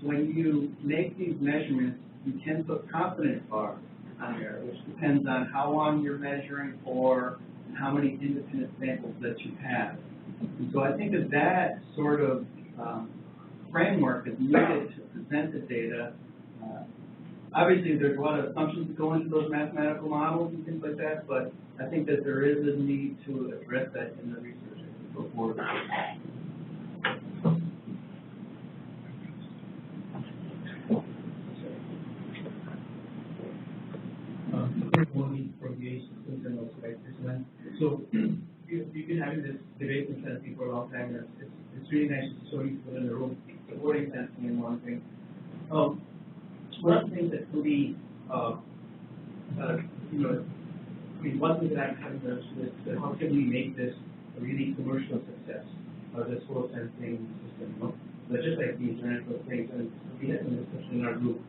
Speaker 9: when you make these measurements, you can put confidence bars on there, which depends on how long you're measuring for and how many independent samples that you have. And so I think that sort of framework is needed to present the data. Obviously, there's a lot of assumptions that go into those mathematical models and things like that, but I think that there is a need to address that in the research as we go forward.
Speaker 6: So you've been having this debate in Tennessee for a long time, and it's really nice to show you people in the room supporting Tennessee and monitoring. One of the things that could be, one thing that I'm having is how can we make this a really commercial success, this whole sensing system, But just like the Internet of Things, and we had some discussion in our group.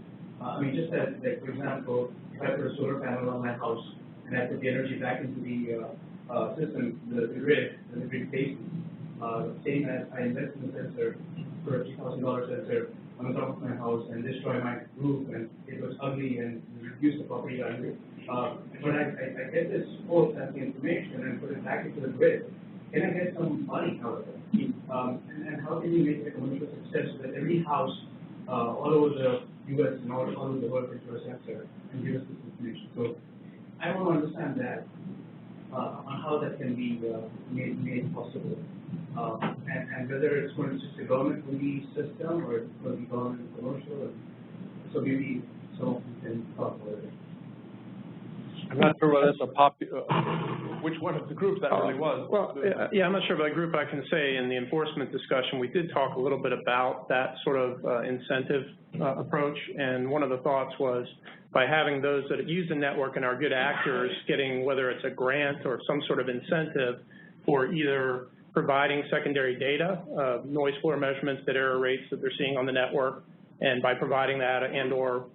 Speaker 6: Just as, like, for example, if I put a solar panel on my house and I put the energy back into the system, the grid, and the grid pays me. Same as I invest in a sensor for a $2,000 sensor on the top of my house and destroy my roof and it looks ugly and reduce the property value. When I get this whole sensing information and put it back into the grid, can I get some money out of it? And how can you make it a commercial success so that every house all over the U.S. and all over the world into a sensor and give us this information? So I want to understand that on how that can be made possible. And whether it's going to just a government release system or it's going to be government commercial. So maybe some of you can talk about it.
Speaker 12: I'm not sure whether that's which one of the groups that really was.
Speaker 2: Well, yeah, I'm not sure about a group. I can say in the enforcement discussion, we did talk a little bit about that sort of incentive approach. And one of the thoughts was by having those that use the network and are good actors getting, whether it's a grant or some sort of incentive for either providing secondary data, noise floor measurements, that error rates that they're seeing on the network, and by providing that and or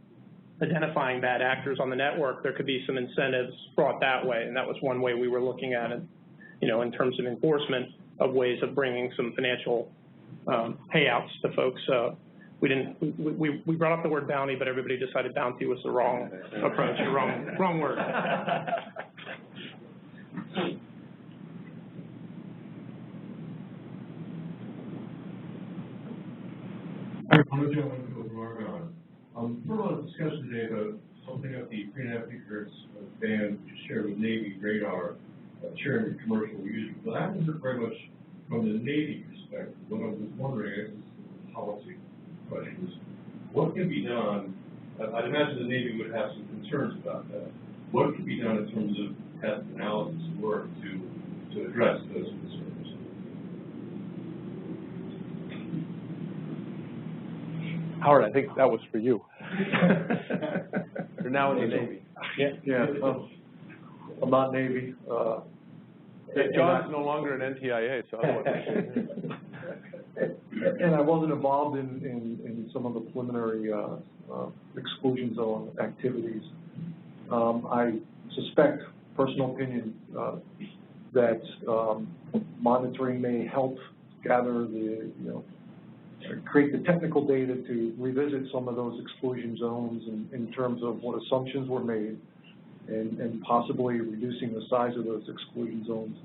Speaker 2: identifying bad actors on the network, there could be some incentives brought that way, and that was one way we were looking at it, in terms of enforcement of ways of bringing some financial payouts to folks. We brought up the word bounty, but everybody decided bounty was the wrong approach, wrong word.
Speaker 13: We're going to discuss today about something of the 3.5 gigahertz band which is shared with Navy radar, sharing with commercial users. But I haven't heard very much from the Navy perspective. What I was wondering, this is a policy question, is what can be done? I'd imagine the Navy would have some concerns about that. What can be done in terms of test analysis work to address those concerns?
Speaker 12: Howard, I think that was for you. You're now in the Navy.
Speaker 4: Yeah. I'm not Navy.
Speaker 12: John's no longer an NTIA, so I don't want to.
Speaker 4: And I wasn't involved in some of the preliminary exclusion zone activities. I suspect, personal opinion, that monitoring may help gather create the technical data to revisit some of those exclusion zones in terms of what assumptions were made, and possibly reducing the size of those exclusion zones,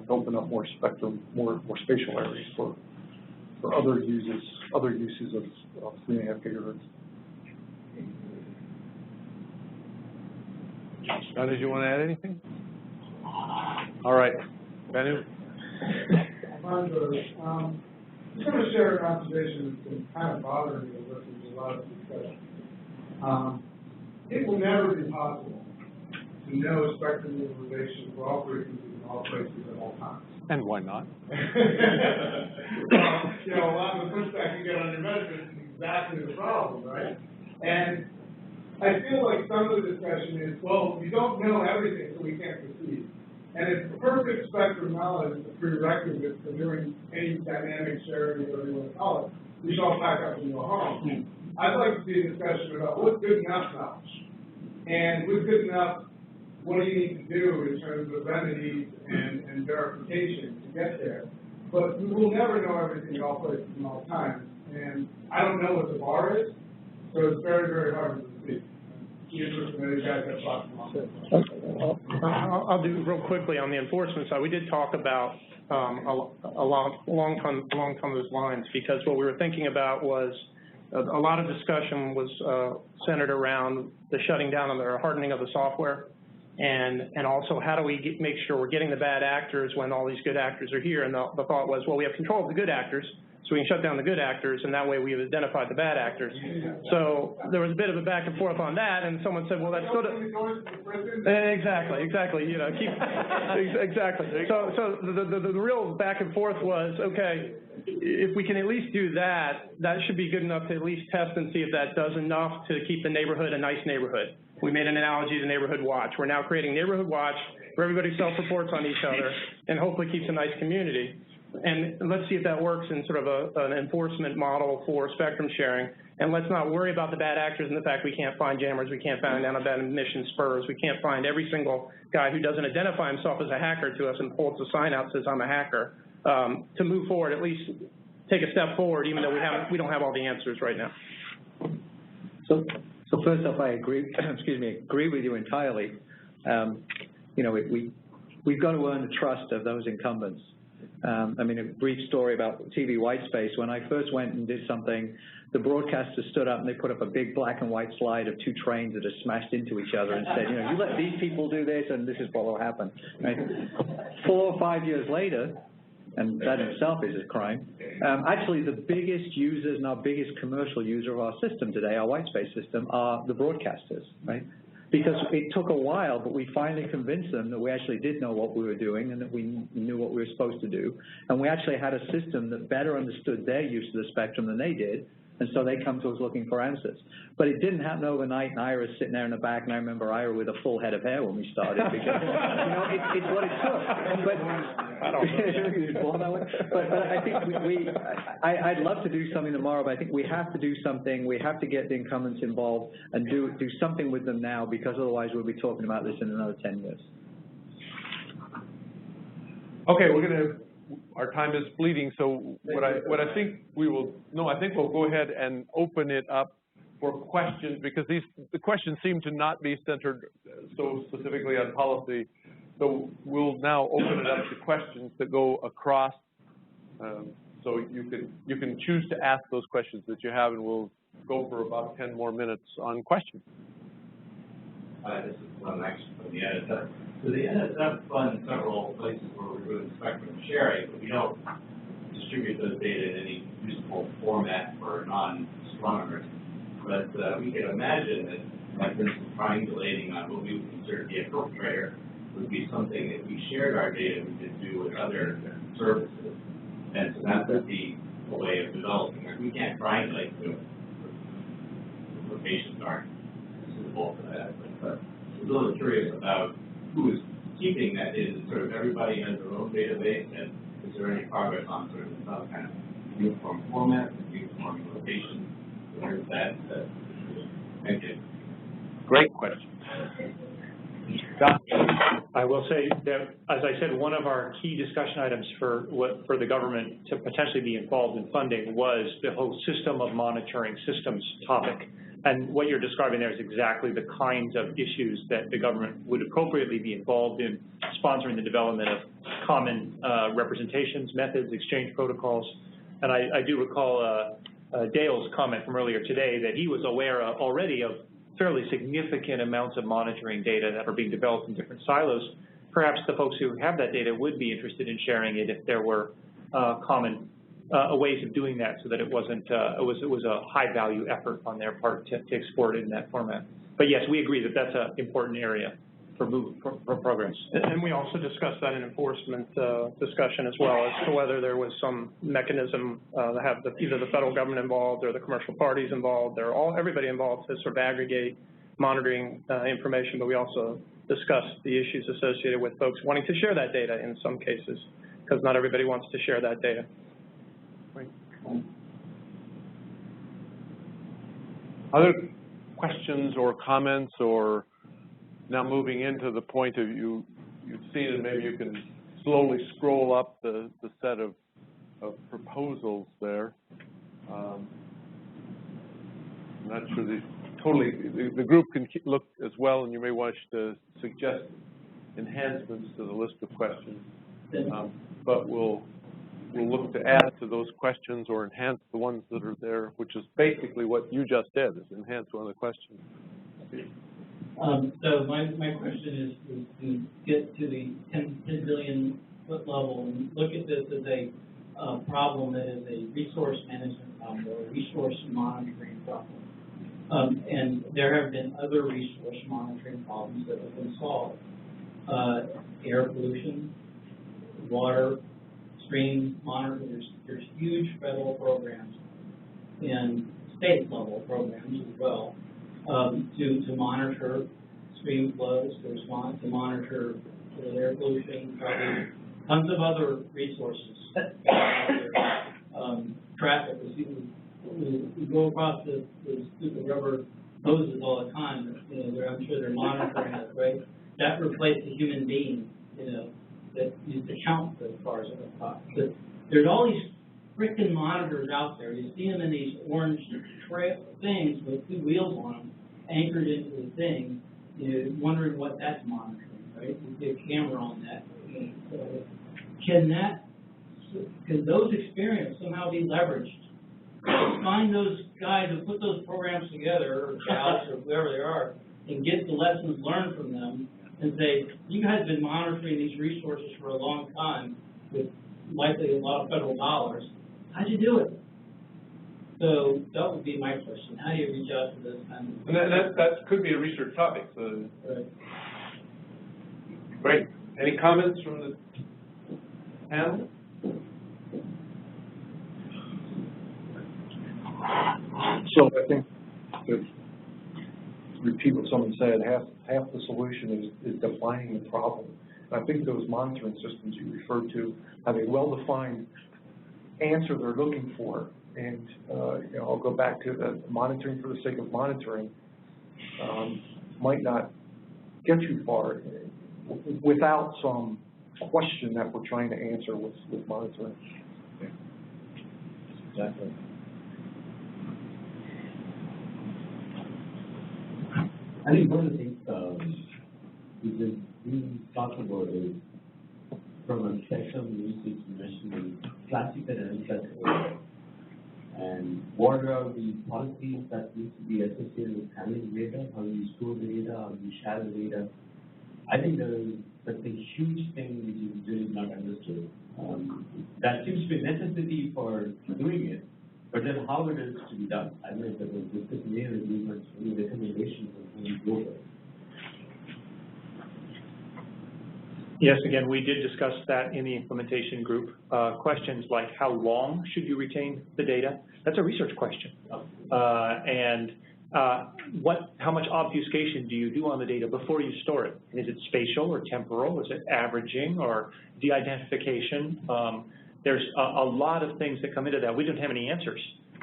Speaker 4: open up more spectrum, more spatial areas for other uses of 3.5 gigahertz.
Speaker 12: John, did you want to add anything? All right, Banu.
Speaker 9: I'm just going to share an observation that's been kind of bothering me listening to a lot of discussion. It will never be possible to know spectrum utilization for all frequencies in all places at all times.
Speaker 12: And why not?
Speaker 9: Well, a lot of the pushback you get on your measurements is exactly the problem, right? And I feel like some of the discussion is, well, we don't know everything, so we can't proceed. And if perfect spectrum knowledge is a prerequisite for doing any dynamic sharing, whatever you want to call it, we should all pack up and go home. I'd like to see a discussion about what's good enough knowledge. And what's good enough, what do you need to do in terms of remedies and verification to get there. But we will never know everything in all places and all times. And I don't know what the bar is, so it's very, very hard to see.
Speaker 2: I'll do real quickly on the enforcement side. We did talk about along those lines, because what we were thinking about was a lot of discussion was centered around the shutting down or hardening of the software, and also how do we make sure we're getting the bad actors when all these good actors are here. And the thought was, well, we have control of the good actors, so we can shut down the good actors, and that way we've identified the bad actors. So there was a bit of a back and forth on that, and someone said, well, that's sort of... Exactly, exactly. So the real back and forth was, okay, if we can at least do that, that should be good enough to at least test and see if that does enough to keep the neighborhood a nice neighborhood. We made an analogy to Neighborhood Watch. We're now creating Neighborhood Watch where everybody self-reports on each other and hopefully keeps a nice community. And let's see if that works in sort of an enforcement model for spectrum sharing. And let's not worry about the bad actors and the fact we can't find jammers, we can't find emission spurs, we can't find every single guy who doesn't identify himself as a hacker to us and holds a sign out that says I'm a hacker. To move forward, at least take a step forward, even though we don't have all the answers right now.
Speaker 11: So first off, I agree. Agree with you entirely. We've got to earn the trust of those incumbents. I mean, a brief story about TV white space. When I first went and did something, the broadcaster stood up and they put up a big black and white slide of two trains that are smashed into each other and said, you let these people do this and this is what will happen. Right? 4 or 5 years later, and that itself is a crime, actually the biggest users and our biggest commercial user of our system today, our white space system, are the broadcasters, right? Because it took a while, but we finally convinced them that we actually did know what we were doing and that we knew what we were supposed to do. And we actually had a system that better understood their use of the spectrum than they did. And so they come to us looking for answers. But it didn't happen overnight, and Ira's sitting there in the back, and I remember Ira with a full head of hair when we started, because, it's what it took. But I think I'd love to do something tomorrow, but I think we have to do something. We have to get the incumbents involved and do something with them now, because otherwise we'll be talking about this in another 10 years.
Speaker 12: Okay, our time is fleeting, so I think we'll go ahead and open it up for questions, because the questions seem to not be centered so specifically on policy. So we'll now open it up to questions that go across. So you can choose to ask those questions that you have, and we'll go for about 10 more minutes on questions.
Speaker 14: This is Glenn Maxson from the NSF. So the NSF funds several places where we're doing spectrum sharing, but we don't distribute those data in any useful format for non-astronomers. But we can imagine that, like, for instance, triangulating on what we would consider to be a perpetrator would be something that we shared our data we could do with other services. And so that would be a way of developing it. We can't triangulate to locations aren't suitable for that. But I'm a little curious about who is keeping that data. Sort of everybody has their own database, and is there any progress on sort of some kind of uniform format, uniform location? Where's that? Thank you.
Speaker 12: Great question.
Speaker 10: I will say that, as I said, one of our key discussion items for the government to potentially be involved in funding was the whole system of monitoring systems topic. And what you're describing there is exactly the kinds of issues that the government would appropriately be involved in, sponsoring the development of common representations, methods, exchange protocols. And I do recall Dale's comment from earlier today that he was aware already of fairly significant amounts of monitoring data that are being developed in different silos. Perhaps the folks who have that data would be interested in sharing it if there were common ways of doing that, so that it wasn't it was a high value effort on their part to export it in that format. But yes, we agree that that's an important area for progress.
Speaker 2: And we also discussed that in enforcement discussion as well, as to whether there was some mechanism to have either the federal government involved or the commercial parties involved, or everybody involved to sort of aggregate monitoring information. But we also discussed the issues associated with folks wanting to share that data in some cases, because not everybody wants to share that data.
Speaker 12: Right. Other questions or comments, or now moving into the point of you've seen it, maybe you can slowly scroll up the set of proposals there. I'm not sure the group can look as well, and you may wish to suggest enhancements to the list of questions. But we'll look to add to those questions or enhance the ones that are there, which is basically what you just did, is enhance one of the questions.
Speaker 9: So my question is to get to the 10 billion foot level and look at this as a problem that is a resource management problem or a resource monitoring problem. And there have been other resource monitoring problems that have been solved. Air pollution, water, stream monitoring. There's huge federal programs and state level programs as well. To monitor stream flows, to monitor air pollution, probably tons of other resources out there. Traffic, we go across the stupid rubber hoses all the time. I'm sure they're monitoring it, right? That replaced a human being, that used to count the cars at the top. But there's all these freaking monitors out there. You see them in these orange things with two wheels on them, anchored into the thing. You're wondering what that's monitoring, right? You get a camera on that. Can those experiences somehow be leveraged? Find those guys who put those programs together, or gals, or whoever they are, and get the lessons learned from them, and say, you guys have been monitoring these resources for a long time with likely a lot of federal dollars. How'd you do it? So that would be my question. How do you reach out to this kind of...
Speaker 12: And that could be a research topic. So.
Speaker 9: Right.
Speaker 12: Great. Any comments from the panel?
Speaker 4: So I think, to repeat what someone said, half the solution is defining the problem. And I think those monitoring systems you referred to have a well-defined answer they're looking for. And I'll go back to the monitoring for the sake of monitoring might not get you far without some question that we're trying to answer with monitoring.
Speaker 3: Yeah. Exactly.
Speaker 6: I think one of the things we talked about is from a spectrum usage measurement, classical and unclassical. And what are the policies that need to be associated with handling data, how you store the data, how you share the data. I think that's a huge thing which is really not understood. That seems to be a necessity for doing it, but then how it is to be done. I don't know if there was discussion here, agreements, any recommendations on how you go about it.
Speaker 10: Yes, again, we did discuss that in the implementation group. Questions like how long should you retain the data? That's a research question. How much obfuscation do you do on the data before you store it? Is it spatial or temporal? Is it averaging or de-identification? There's a lot of things that come into that. We didn't have any answers,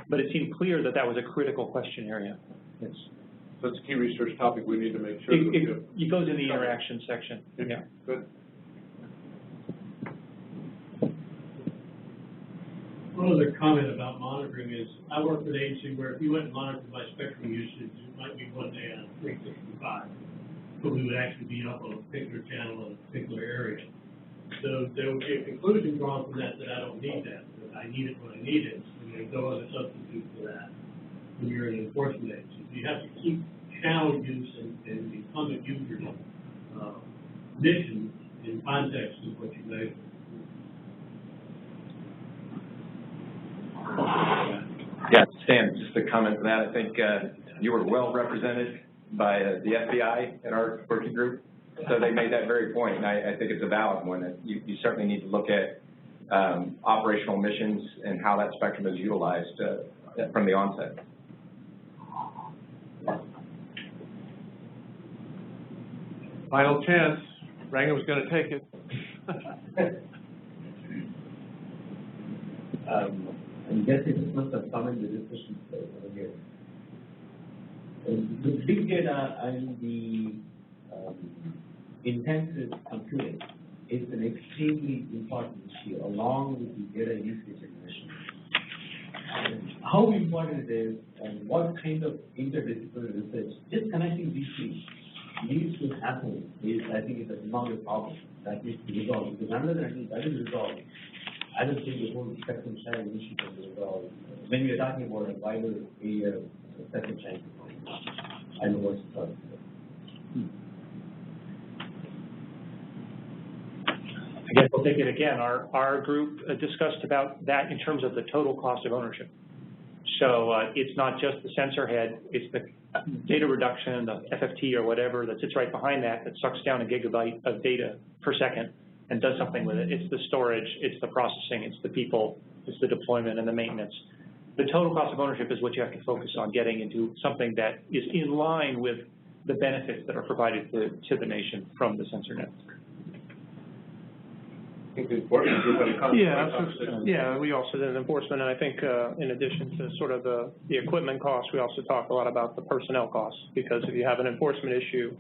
Speaker 10: but it seemed clear that that was a critical question area.
Speaker 12: Yes. So it's a key research topic we need to make sure.
Speaker 10: It goes in the interaction section. Yeah.
Speaker 12: Good.
Speaker 7: One other comment about monitoring is, I work with an agency where if you went and monitored my spectrum usage, it might be one day on 365, but we would actually be up on a particular channel in a particular area. So there would be a conclusion drawn from that I don't need that I need it when I need it, and there's no other substitute for that when you're an enforcement agency. So you have to keep channel use and the public user mission in context with what you measure.
Speaker 3: Yeah, Stan, just a comment to that. I think you were well represented by the FBI in our working group. So they made that very point, and I think it's a valid one. You certainly need to look at operational missions and how that spectrum is utilized from the onset.
Speaker 12: Final chance. Ranga was going to take it.
Speaker 6: I'm guessing this must have come in the discussion over here. The big data and the intensive computing is an extremely important issue along with the data usage and measurement. How important it is and what kind of interdisciplinary research, just connecting these things needs to happen is, I think, is a humongous problem that needs to be resolved. Because unless that is resolved, I don't think the whole spectrum sharing issue can be resolved. When we are talking about a wider area of spectrum sharing, I know what's the problem.
Speaker 10: I guess we'll take it again. Our group discussed about that in terms of the total cost of ownership. So it's not just the sensor head, it's the data reduction, the FFT or whatever that sits right behind that sucks down a gigabyte of data per second and does something with it. It's the storage, it's the processing, it's the people, it's the deployment and the maintenance. The total cost of ownership is what you have to focus on, getting into something that is in line with the benefits that are provided to the nation from the sensor net.
Speaker 12: I think the enforcement group had a conversation.
Speaker 2: Yeah, we also did an enforcement, and I think in addition to sort of the equipment costs, we also talked a lot about the personnel costs, because if you have an enforcement issue,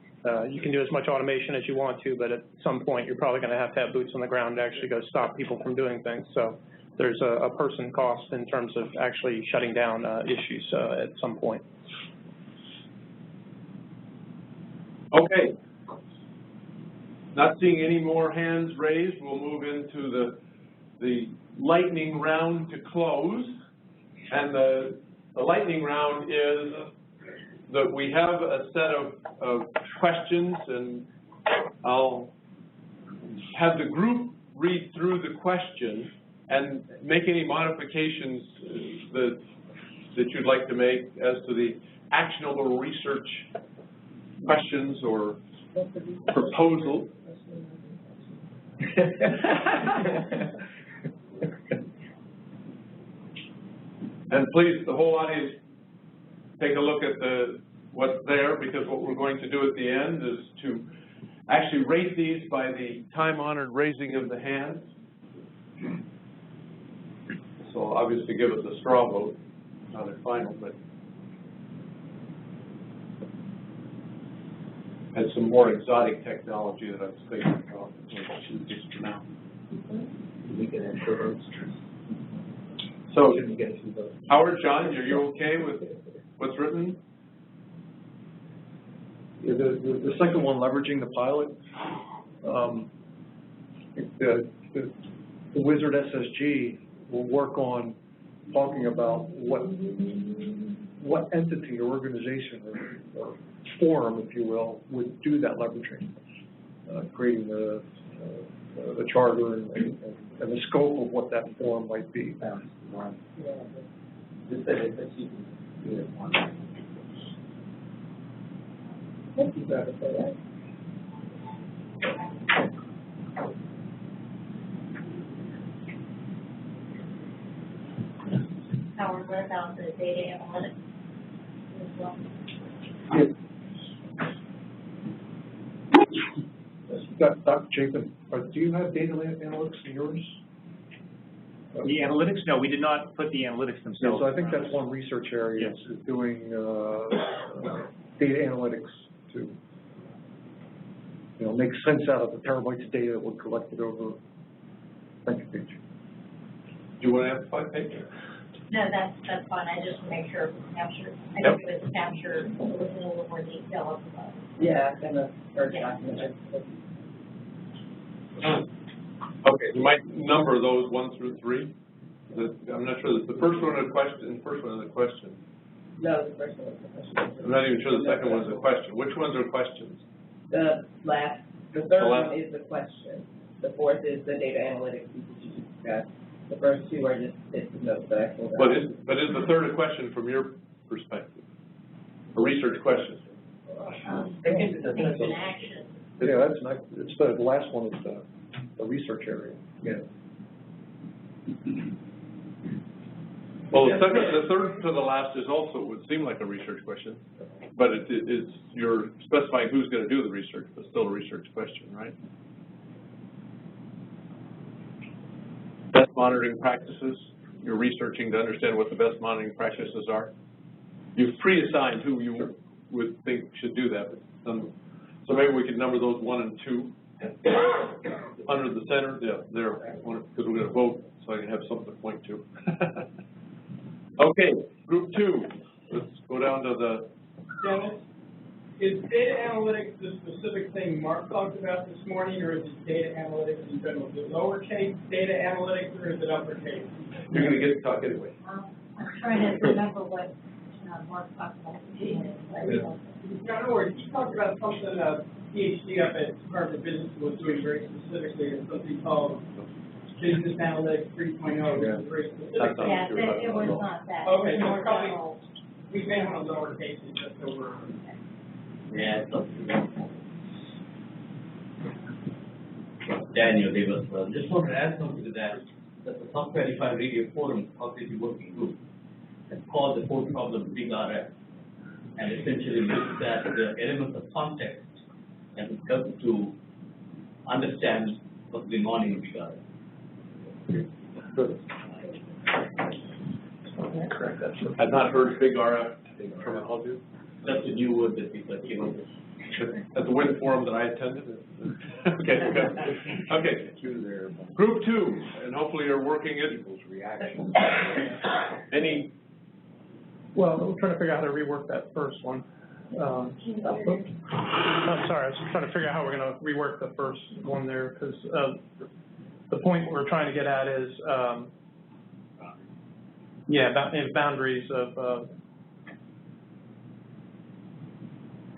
Speaker 2: you can do as much automation as you want to, but at some point you're probably going to have boots on the ground to actually go stop people from doing things. So there's a person cost in terms of actually shutting down issues at some point.
Speaker 12: Okay. Not seeing any more hands raised, we'll move into the lightning round to close. And the lightning round is that we have a set of questions, and I'll have the group read through the question and make any modifications that you'd like to make as to the actionable research questions or proposal. And please, the whole audience, take a look at what's there, because what we're going to do at the end is to actually rate these by the time-honored raising of the hands. So obviously give us a straw vote, not a final, but and some more exotic technology that I'm thinking about. Now.
Speaker 6: We can answer those.
Speaker 12: So, Howard, John, are you okay with what's written?
Speaker 4: Yeah, the second one, leveraging the pilot, the WSRD SSG will work on talking about what entity or organization or forum, if you will, would do that leveraging, creating the charter and the scope of what that forum might be.
Speaker 5: Howard, what about the data analytics as well?
Speaker 4: Dr. Chapman, do you have data analytics in yours?
Speaker 10: The analytics, no, we did not put the analytics
Speaker 4: Yeah,
Speaker 10: themselves.
Speaker 4: so I think that's one research area,
Speaker 10: Yes.
Speaker 4: is doing, data analytics to, make sense out of the terabytes of data that were collected over, thank you, Paige.
Speaker 12: Do you want to amplify, Paige?
Speaker 5: No, that's fine, I just want to make sure it was captured, I think it was captured with a little more detail of the.
Speaker 15: Yeah, and the third document.
Speaker 12: Okay, you might number those 1 through 3. I'm not sure, the first one is a question,
Speaker 15: No, the first one was the question.
Speaker 12: I'm not even sure the second one's a question. Which ones are questions?
Speaker 15: The third one is the question. The fourth is the data analytics that you discussed. The first two are just bits of notes that I pulled out.
Speaker 12: But is the third a question from your perspective? A research question?
Speaker 5: It's an action.
Speaker 4: Yeah, that's not, it's the last one is the research area, yeah.
Speaker 12: Well, the third to the last is also, would seem like a research question, but you're specifying who's going to do the research, but still a research question, right? Best monitoring practices, you're researching to understand what the best monitoring practices are. You've pre-assigned who you would think should do that. So maybe we could number those 1 and 2 under the center. Yeah, there, because we're going to vote, so I can have something to point to. Okay, group 2. Let's go down to the.
Speaker 9: Dennis, is data analytics the specific thing Mark talked about this morning, or is it data analytics in general? Is it lowercase data analytics, or is it uppercase?
Speaker 12: You're going to get to talk anyway.
Speaker 5: I'm trying to remember what Mark talked about.
Speaker 9: No worries. He talked about something PhD up at Harvard Business was doing very specifically, and something called Business Analytics 3.0, which is very specific.
Speaker 5: Yeah, it was not that.
Speaker 9: Okay, so
Speaker 5: More
Speaker 9: probably,
Speaker 5: general.
Speaker 9: we may want to lower cases just so we're.
Speaker 14: Yeah, it's up to Daniel Davis. Just want to add something to that. That the Software Defined Radio Forum Cognitive Working Group has called the 4 problems Big RF, and essentially looks at the elements of context and help to understand what's going on in Big RF.
Speaker 12: Good. Correct that. I've not heard big RF terminology.
Speaker 14: That's a new word that people came up with.
Speaker 12: At the WIN forum that I attended. Okay, good. Okay. Group 2, and hopefully you're working it. Any?
Speaker 2: Well, we're trying to figure out how to rework that first one. I'm sorry, I was trying to figure out how we're going to rework the first one there, because the point we're trying to get at is, boundaries of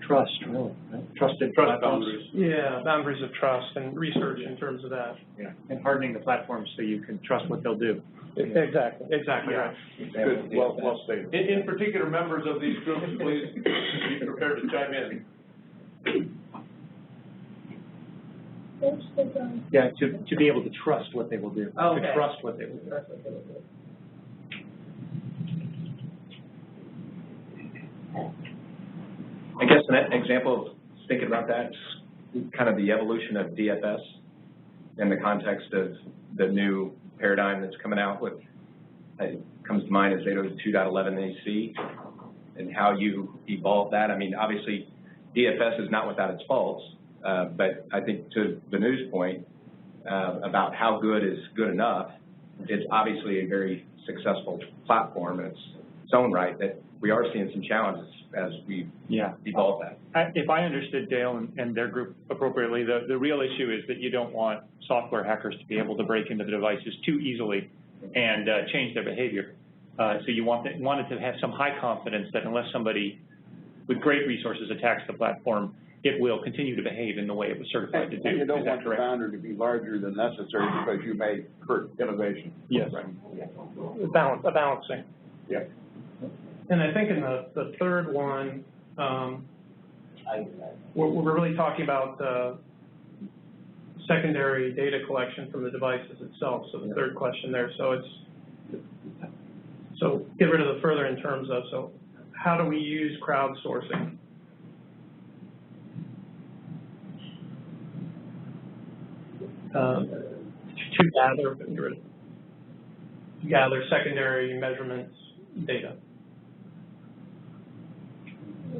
Speaker 11: Trust, really, right?
Speaker 10: Trust
Speaker 12: boundaries.
Speaker 2: Yeah, boundaries of trust and research in terms of that.
Speaker 10: Yeah, and hardening the platform so you can trust what they'll do.
Speaker 2: Exactly
Speaker 12: Yeah.
Speaker 2: right.
Speaker 12: Good, well stated. In particular, members of these groups, please be prepared to chime in.
Speaker 10: Yeah, to be able to trust what they will do.
Speaker 15: Okay.
Speaker 10: To trust what they will do.
Speaker 3: I guess an example of thinking about that is kind of the evolution of DFS in the context of the new paradigm that's coming out with, comes to mind as 802.11ac, and how you evolve that. I mean, obviously, DFS is not without its faults, but I think to the news point about how good is good enough, it's obviously a very successful platform in its own right, that we are seeing some challenges as we evolve that.
Speaker 10: If I understood Dale and their group appropriately, the real issue is that you don't want software hackers to be able to break into the devices too easily and change their behavior. So you wanted to have some high confidence that unless somebody with great resources attacks the platform, it will continue to behave in the way it was certified to do.
Speaker 8: And you don't want the boundary to be larger than necessary because you may hurt innovation.
Speaker 10: Yes.
Speaker 8: Right.
Speaker 2: A balancing.
Speaker 8: Yeah.
Speaker 2: And I think in the third one, we're really talking about secondary data collection from the devices itself. So the third question there. So get rid of the further in terms of, so how do we use crowdsourcing? To gather, gather secondary measurements data.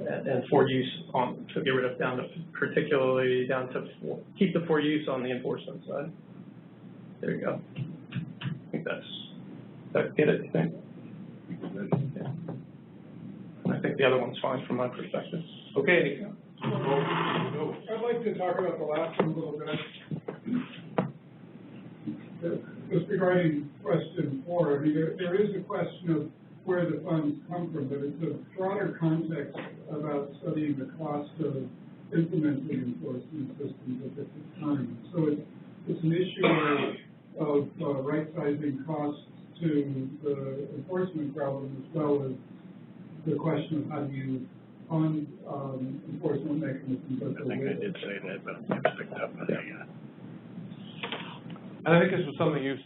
Speaker 2: And for use on, to get rid of down to, particularly down to, keep the for use on the enforcement side. There you go. I think that get it, I think. Yeah. I think the other one's fine from my perspective.
Speaker 12: Okay.
Speaker 9: I'd like to talk about the last one a little bit. Just regarding question 4, I mean, there is a question of where the funds come from, but it's a broader context about studying the cost of implementing enforcement systems at different times. So it's an issue of right-sizing costs to the enforcement problem, as well as the question of how do you fund enforcement mechanisms.
Speaker 12: I think I did say that, but I picked up on that. And I think this was something you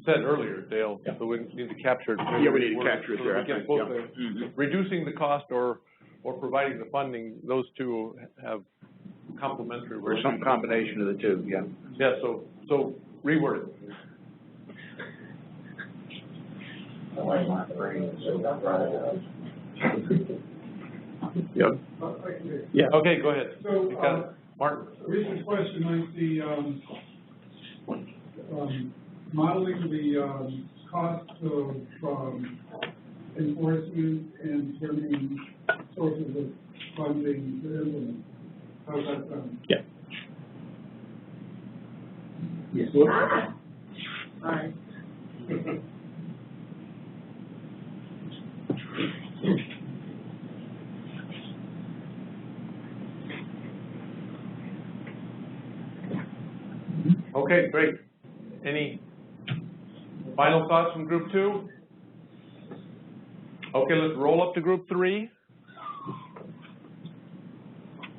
Speaker 12: said earlier, Dale, so we need to capture it.
Speaker 8: Yeah, we need to capture it there, I think.
Speaker 12: Both reducing the cost or providing the funding, those two have complementary.
Speaker 8: Or some combination of the two, yeah.
Speaker 12: Yeah, so reword it. Yep.
Speaker 2: Yeah.
Speaker 12: Okay, go ahead.
Speaker 9: So,
Speaker 12: Martin.
Speaker 9: Recent question, I see modeling the cost of enforcement and determining sources of funding to implement. How's that done?
Speaker 2: Yeah.
Speaker 9: Yes.
Speaker 15: All right.
Speaker 12: Okay, great. Any final thoughts from group 2? Okay, let's roll up to group 3.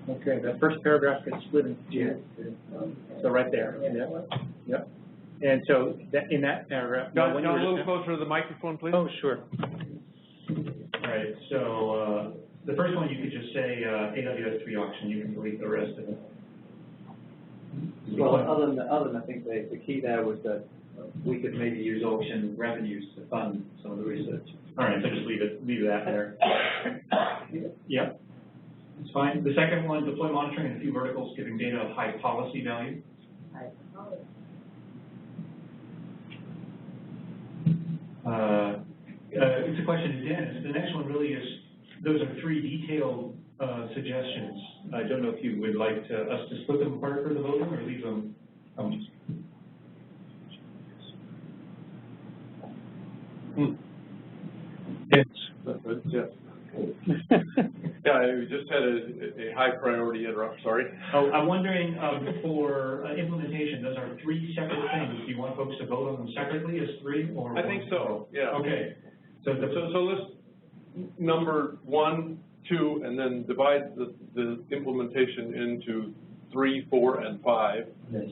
Speaker 16: Okay, that first paragraph gets split into two. So right there. Yep. And so that, in that paragraph.
Speaker 12: John, a little closer to the microphone, please.
Speaker 16: Oh, sure.
Speaker 10: All right, so the first one you could just say AWS 3 auction, you can delete the rest of it.
Speaker 11: Well, other than I think the key there was that we could maybe use auction revenues to fund some of the research.
Speaker 10: All right, so just leave that there. Yep, it's fine. The second one, deploy monitoring in a few verticals, giving data of high policy value.
Speaker 15: High policy.
Speaker 10: It's a question to Dennis. The next one really is, those are 3 detailed suggestions. I don't know if you would like us to split them apart for the voting or leave them.
Speaker 12: Yeah, we just had a high priority interrupt, sorry.
Speaker 10: Oh, I'm wondering for implementation, those are 3 separate things. Do you want folks to vote on them separately as 3 or?
Speaker 12: I think so, yeah.
Speaker 10: Okay. So
Speaker 12: let's number 1, 2, and then divide the implementation into 3, 4, and 5.
Speaker 10: Yes.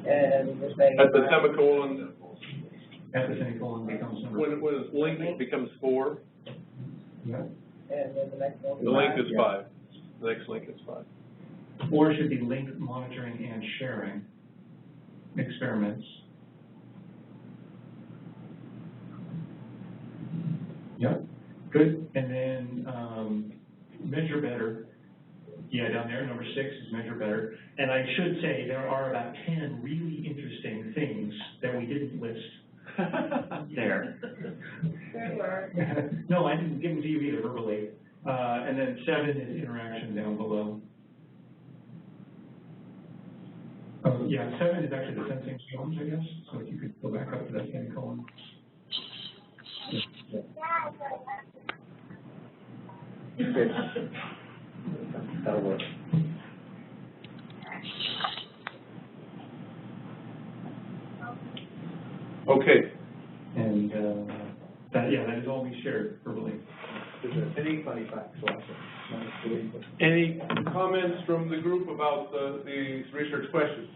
Speaker 15: And we're saying
Speaker 12: at the semicolon.
Speaker 10: At the semicolon becomes number.
Speaker 12: When it's linked, it becomes 4.
Speaker 10: Yeah.
Speaker 15: And then the next one.
Speaker 12: The link is 5. The next link is 5.
Speaker 10: Or it should be link monitoring and sharing experiments. Yep, good. And then measure better. Yeah, down there, number 6 is measure better. And I should say there are about 10 really interesting things that we didn't list there. No, I didn't give them to you either verbally. And then 7 is interaction down below. Yeah, 7 is actually the sensing storms, I guess. So if you could go back up to that semicolon.
Speaker 11: That'll work.
Speaker 12: Okay.
Speaker 10: And that is all we shared verbally.
Speaker 11: Any funny facts?
Speaker 12: Any comments from the group about these research questions?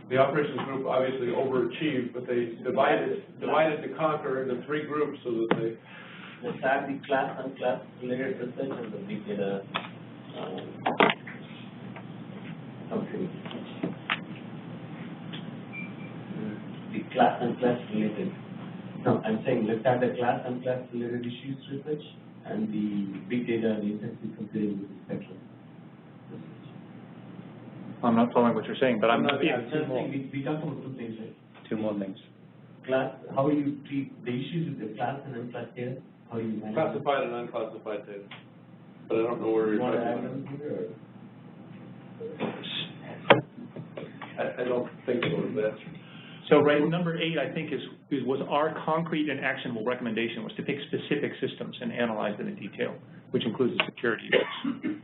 Speaker 12: The operations group obviously overachieved, but they divided to conquer into 3 groups so that they.
Speaker 14: The class and class related research, and we did a
Speaker 6: Okay. The class and class related. No, I'm saying let's have the class and class related issues research and the big data and intensive computing with the spectrum.
Speaker 16: I'm not following what you're saying, but I'm
Speaker 6: not saying we talked about two things, right?
Speaker 11: Two more things.
Speaker 6: Class, how you treat the issues with the class and unclass data? How you manage
Speaker 12: Classified and unclassified data. But I don't know where you're
Speaker 6: want to
Speaker 12: talking
Speaker 6: add
Speaker 12: about.
Speaker 6: them here?
Speaker 12: I don't think so, that's.
Speaker 10: So, right, number 8, I think, was our concrete and actionable recommendation was to pick specific systems and analyze them in detail, which includes the security issues.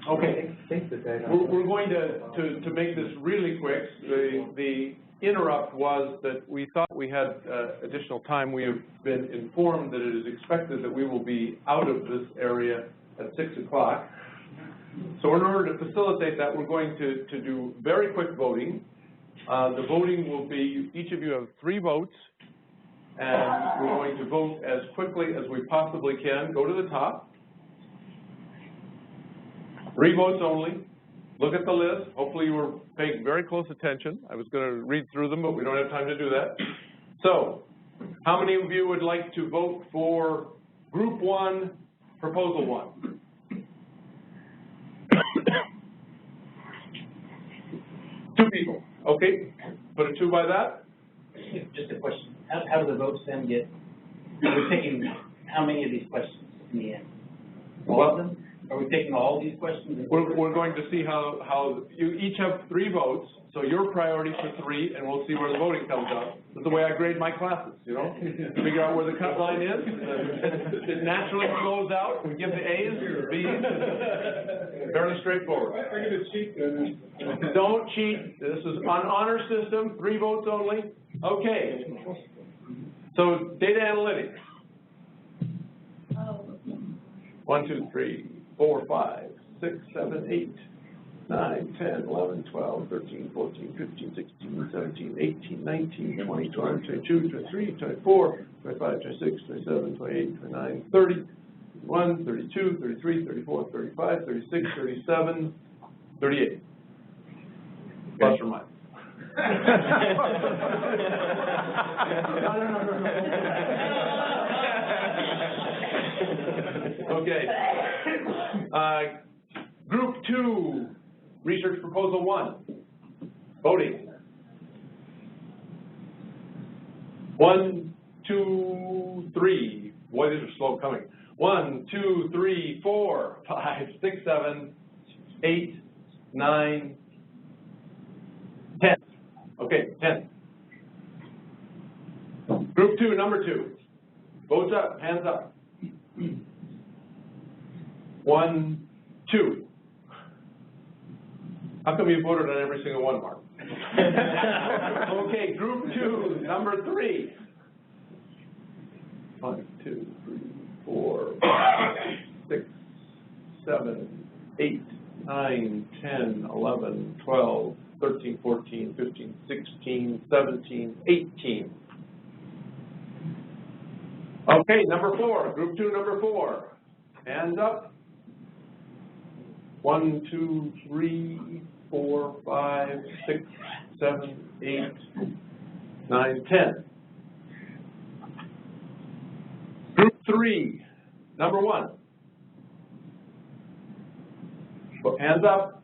Speaker 1: Okay. We're going to make this really quick. The interrupt was that we thought we had additional time. We have been informed that it is expected that we will be out of this area at 6 o'clock. So in order to facilitate that, we're going to do very quick voting. The voting will be, each of you have 3 votes, and we're going to vote as quickly as we possibly can. Go to the top. 3 votes only. Look at the list. Hopefully you were paying very close attention. I was going to read through them, but we don't have time to do that. So, how many of you would like to vote for Group 1, Proposal 1? Two people. Okay. Put a 2 by that.
Speaker 17: Just a question. How do the votes then get, we're picking how many of these questions in the end? All of them? Are we taking all these questions?
Speaker 1: We're going to see how you each have 3 votes, so your priority for 3, and we'll see where the voting comes out. That's the way I grade my classes, you know? Figure out where the cut line is. It naturally flows out. We give the A's, the B's. Fairly straightforward.
Speaker 9: I'm going to cheat then.
Speaker 1: Don't cheat. This is an honor system, 3 votes only. Okay. So data analytics. 1, 2, 3, 4, 5, 6, 7, 8, 9, 10, 11, 12, 13, 14, 15, 16, 17, 18, 19, 20, 21, 22, 23, 24, 25, 26, 27, 28, 29, 30, 31, 32, 33, 34, 35, 36, 37, 38. Plus or minus. Okay. Group 2, Research Proposal 1. Voting. 1, 2, 3. Boy, these are slow coming. 1, 2, 3, 4, 5, 6, 7, 8, 9, 10. Okay, 10. Group 2, number 2. Votes up, hands up. 1, 2. How come you voted on every single one, Mark? Okay, group 2, number 3. 1, 2, 3, 4, 5, 6, 7, 8, 9, 10, 11, 12, 13, 14, 15, 16, 17, 18. Okay, number 4, group 2, number 4. Hands up. 1, 2, 3, 4, 5, 6, 7, 8, 9, 10. Group 3, number 1. Hands up.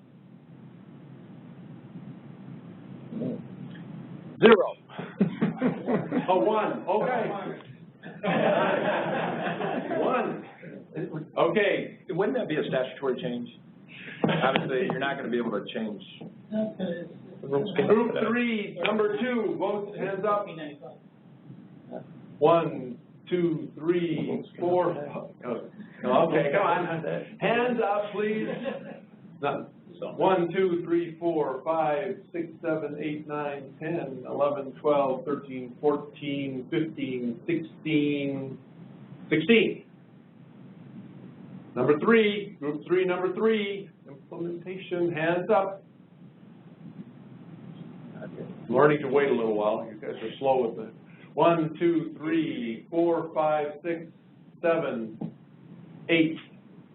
Speaker 1: 0. A 1. Okay. 1. Okay.
Speaker 3: Wouldn't that be a statutory change? Obviously, you're not going to be able to change.
Speaker 1: Group 3, number 2, votes, hands up. 1, 2, 3, 4. Okay, come on. Hands up, please. None. 1, 2, 3, 4, 5, 6, 7, 8, 9, 10, 11, 12, 13, 14, 15, 16, 16. Number 3, group 3, number 3, implementation, hands up. I'm learning to wait a little while. You guys are slow with it. 1, 2, 3, 4, 5, 6, 7, 8,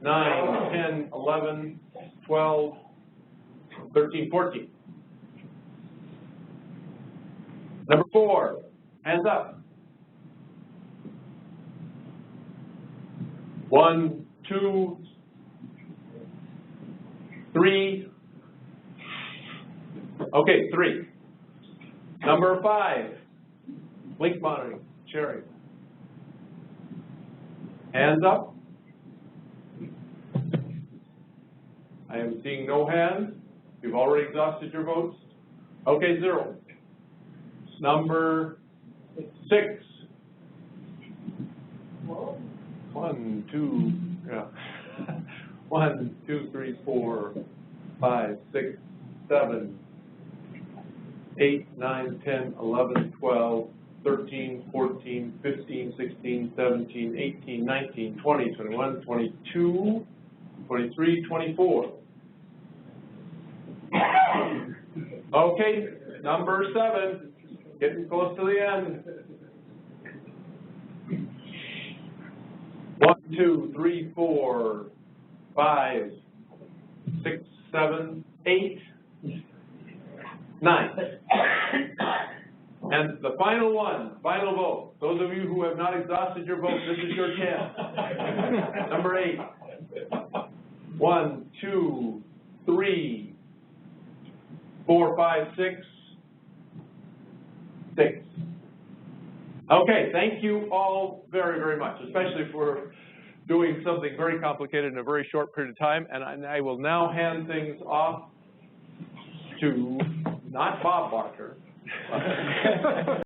Speaker 1: 9, 10, 11, 12, 13, 14. Number 4, hands up. 1, 2, 3. Okay, 3. Number 5, link monitoring, sharing. Hands up. I am seeing no hands. You've already exhausted your votes. Okay, 0. Number 6. 1, 2, yeah. 1, 2, 3, 4, 5, 6, 7, 8, 9, 10, 11, 12, 13, 14, 15, 16, 17, 18, 19, 20, 21, 22, 23, 24. Okay, number 7, getting close to the end. 1, 2, 3, 4, 5, 6, 7, 8, 9. And the final one, final vote. Those of you who have not exhausted your vote, this is your chance. Number 8. 1, 2, 3, 4, 5, 6, 6. Okay, thank you all very, very much, especially for doing something very complicated in a very short period of time. And I will now hand things off to, not Bob Barker,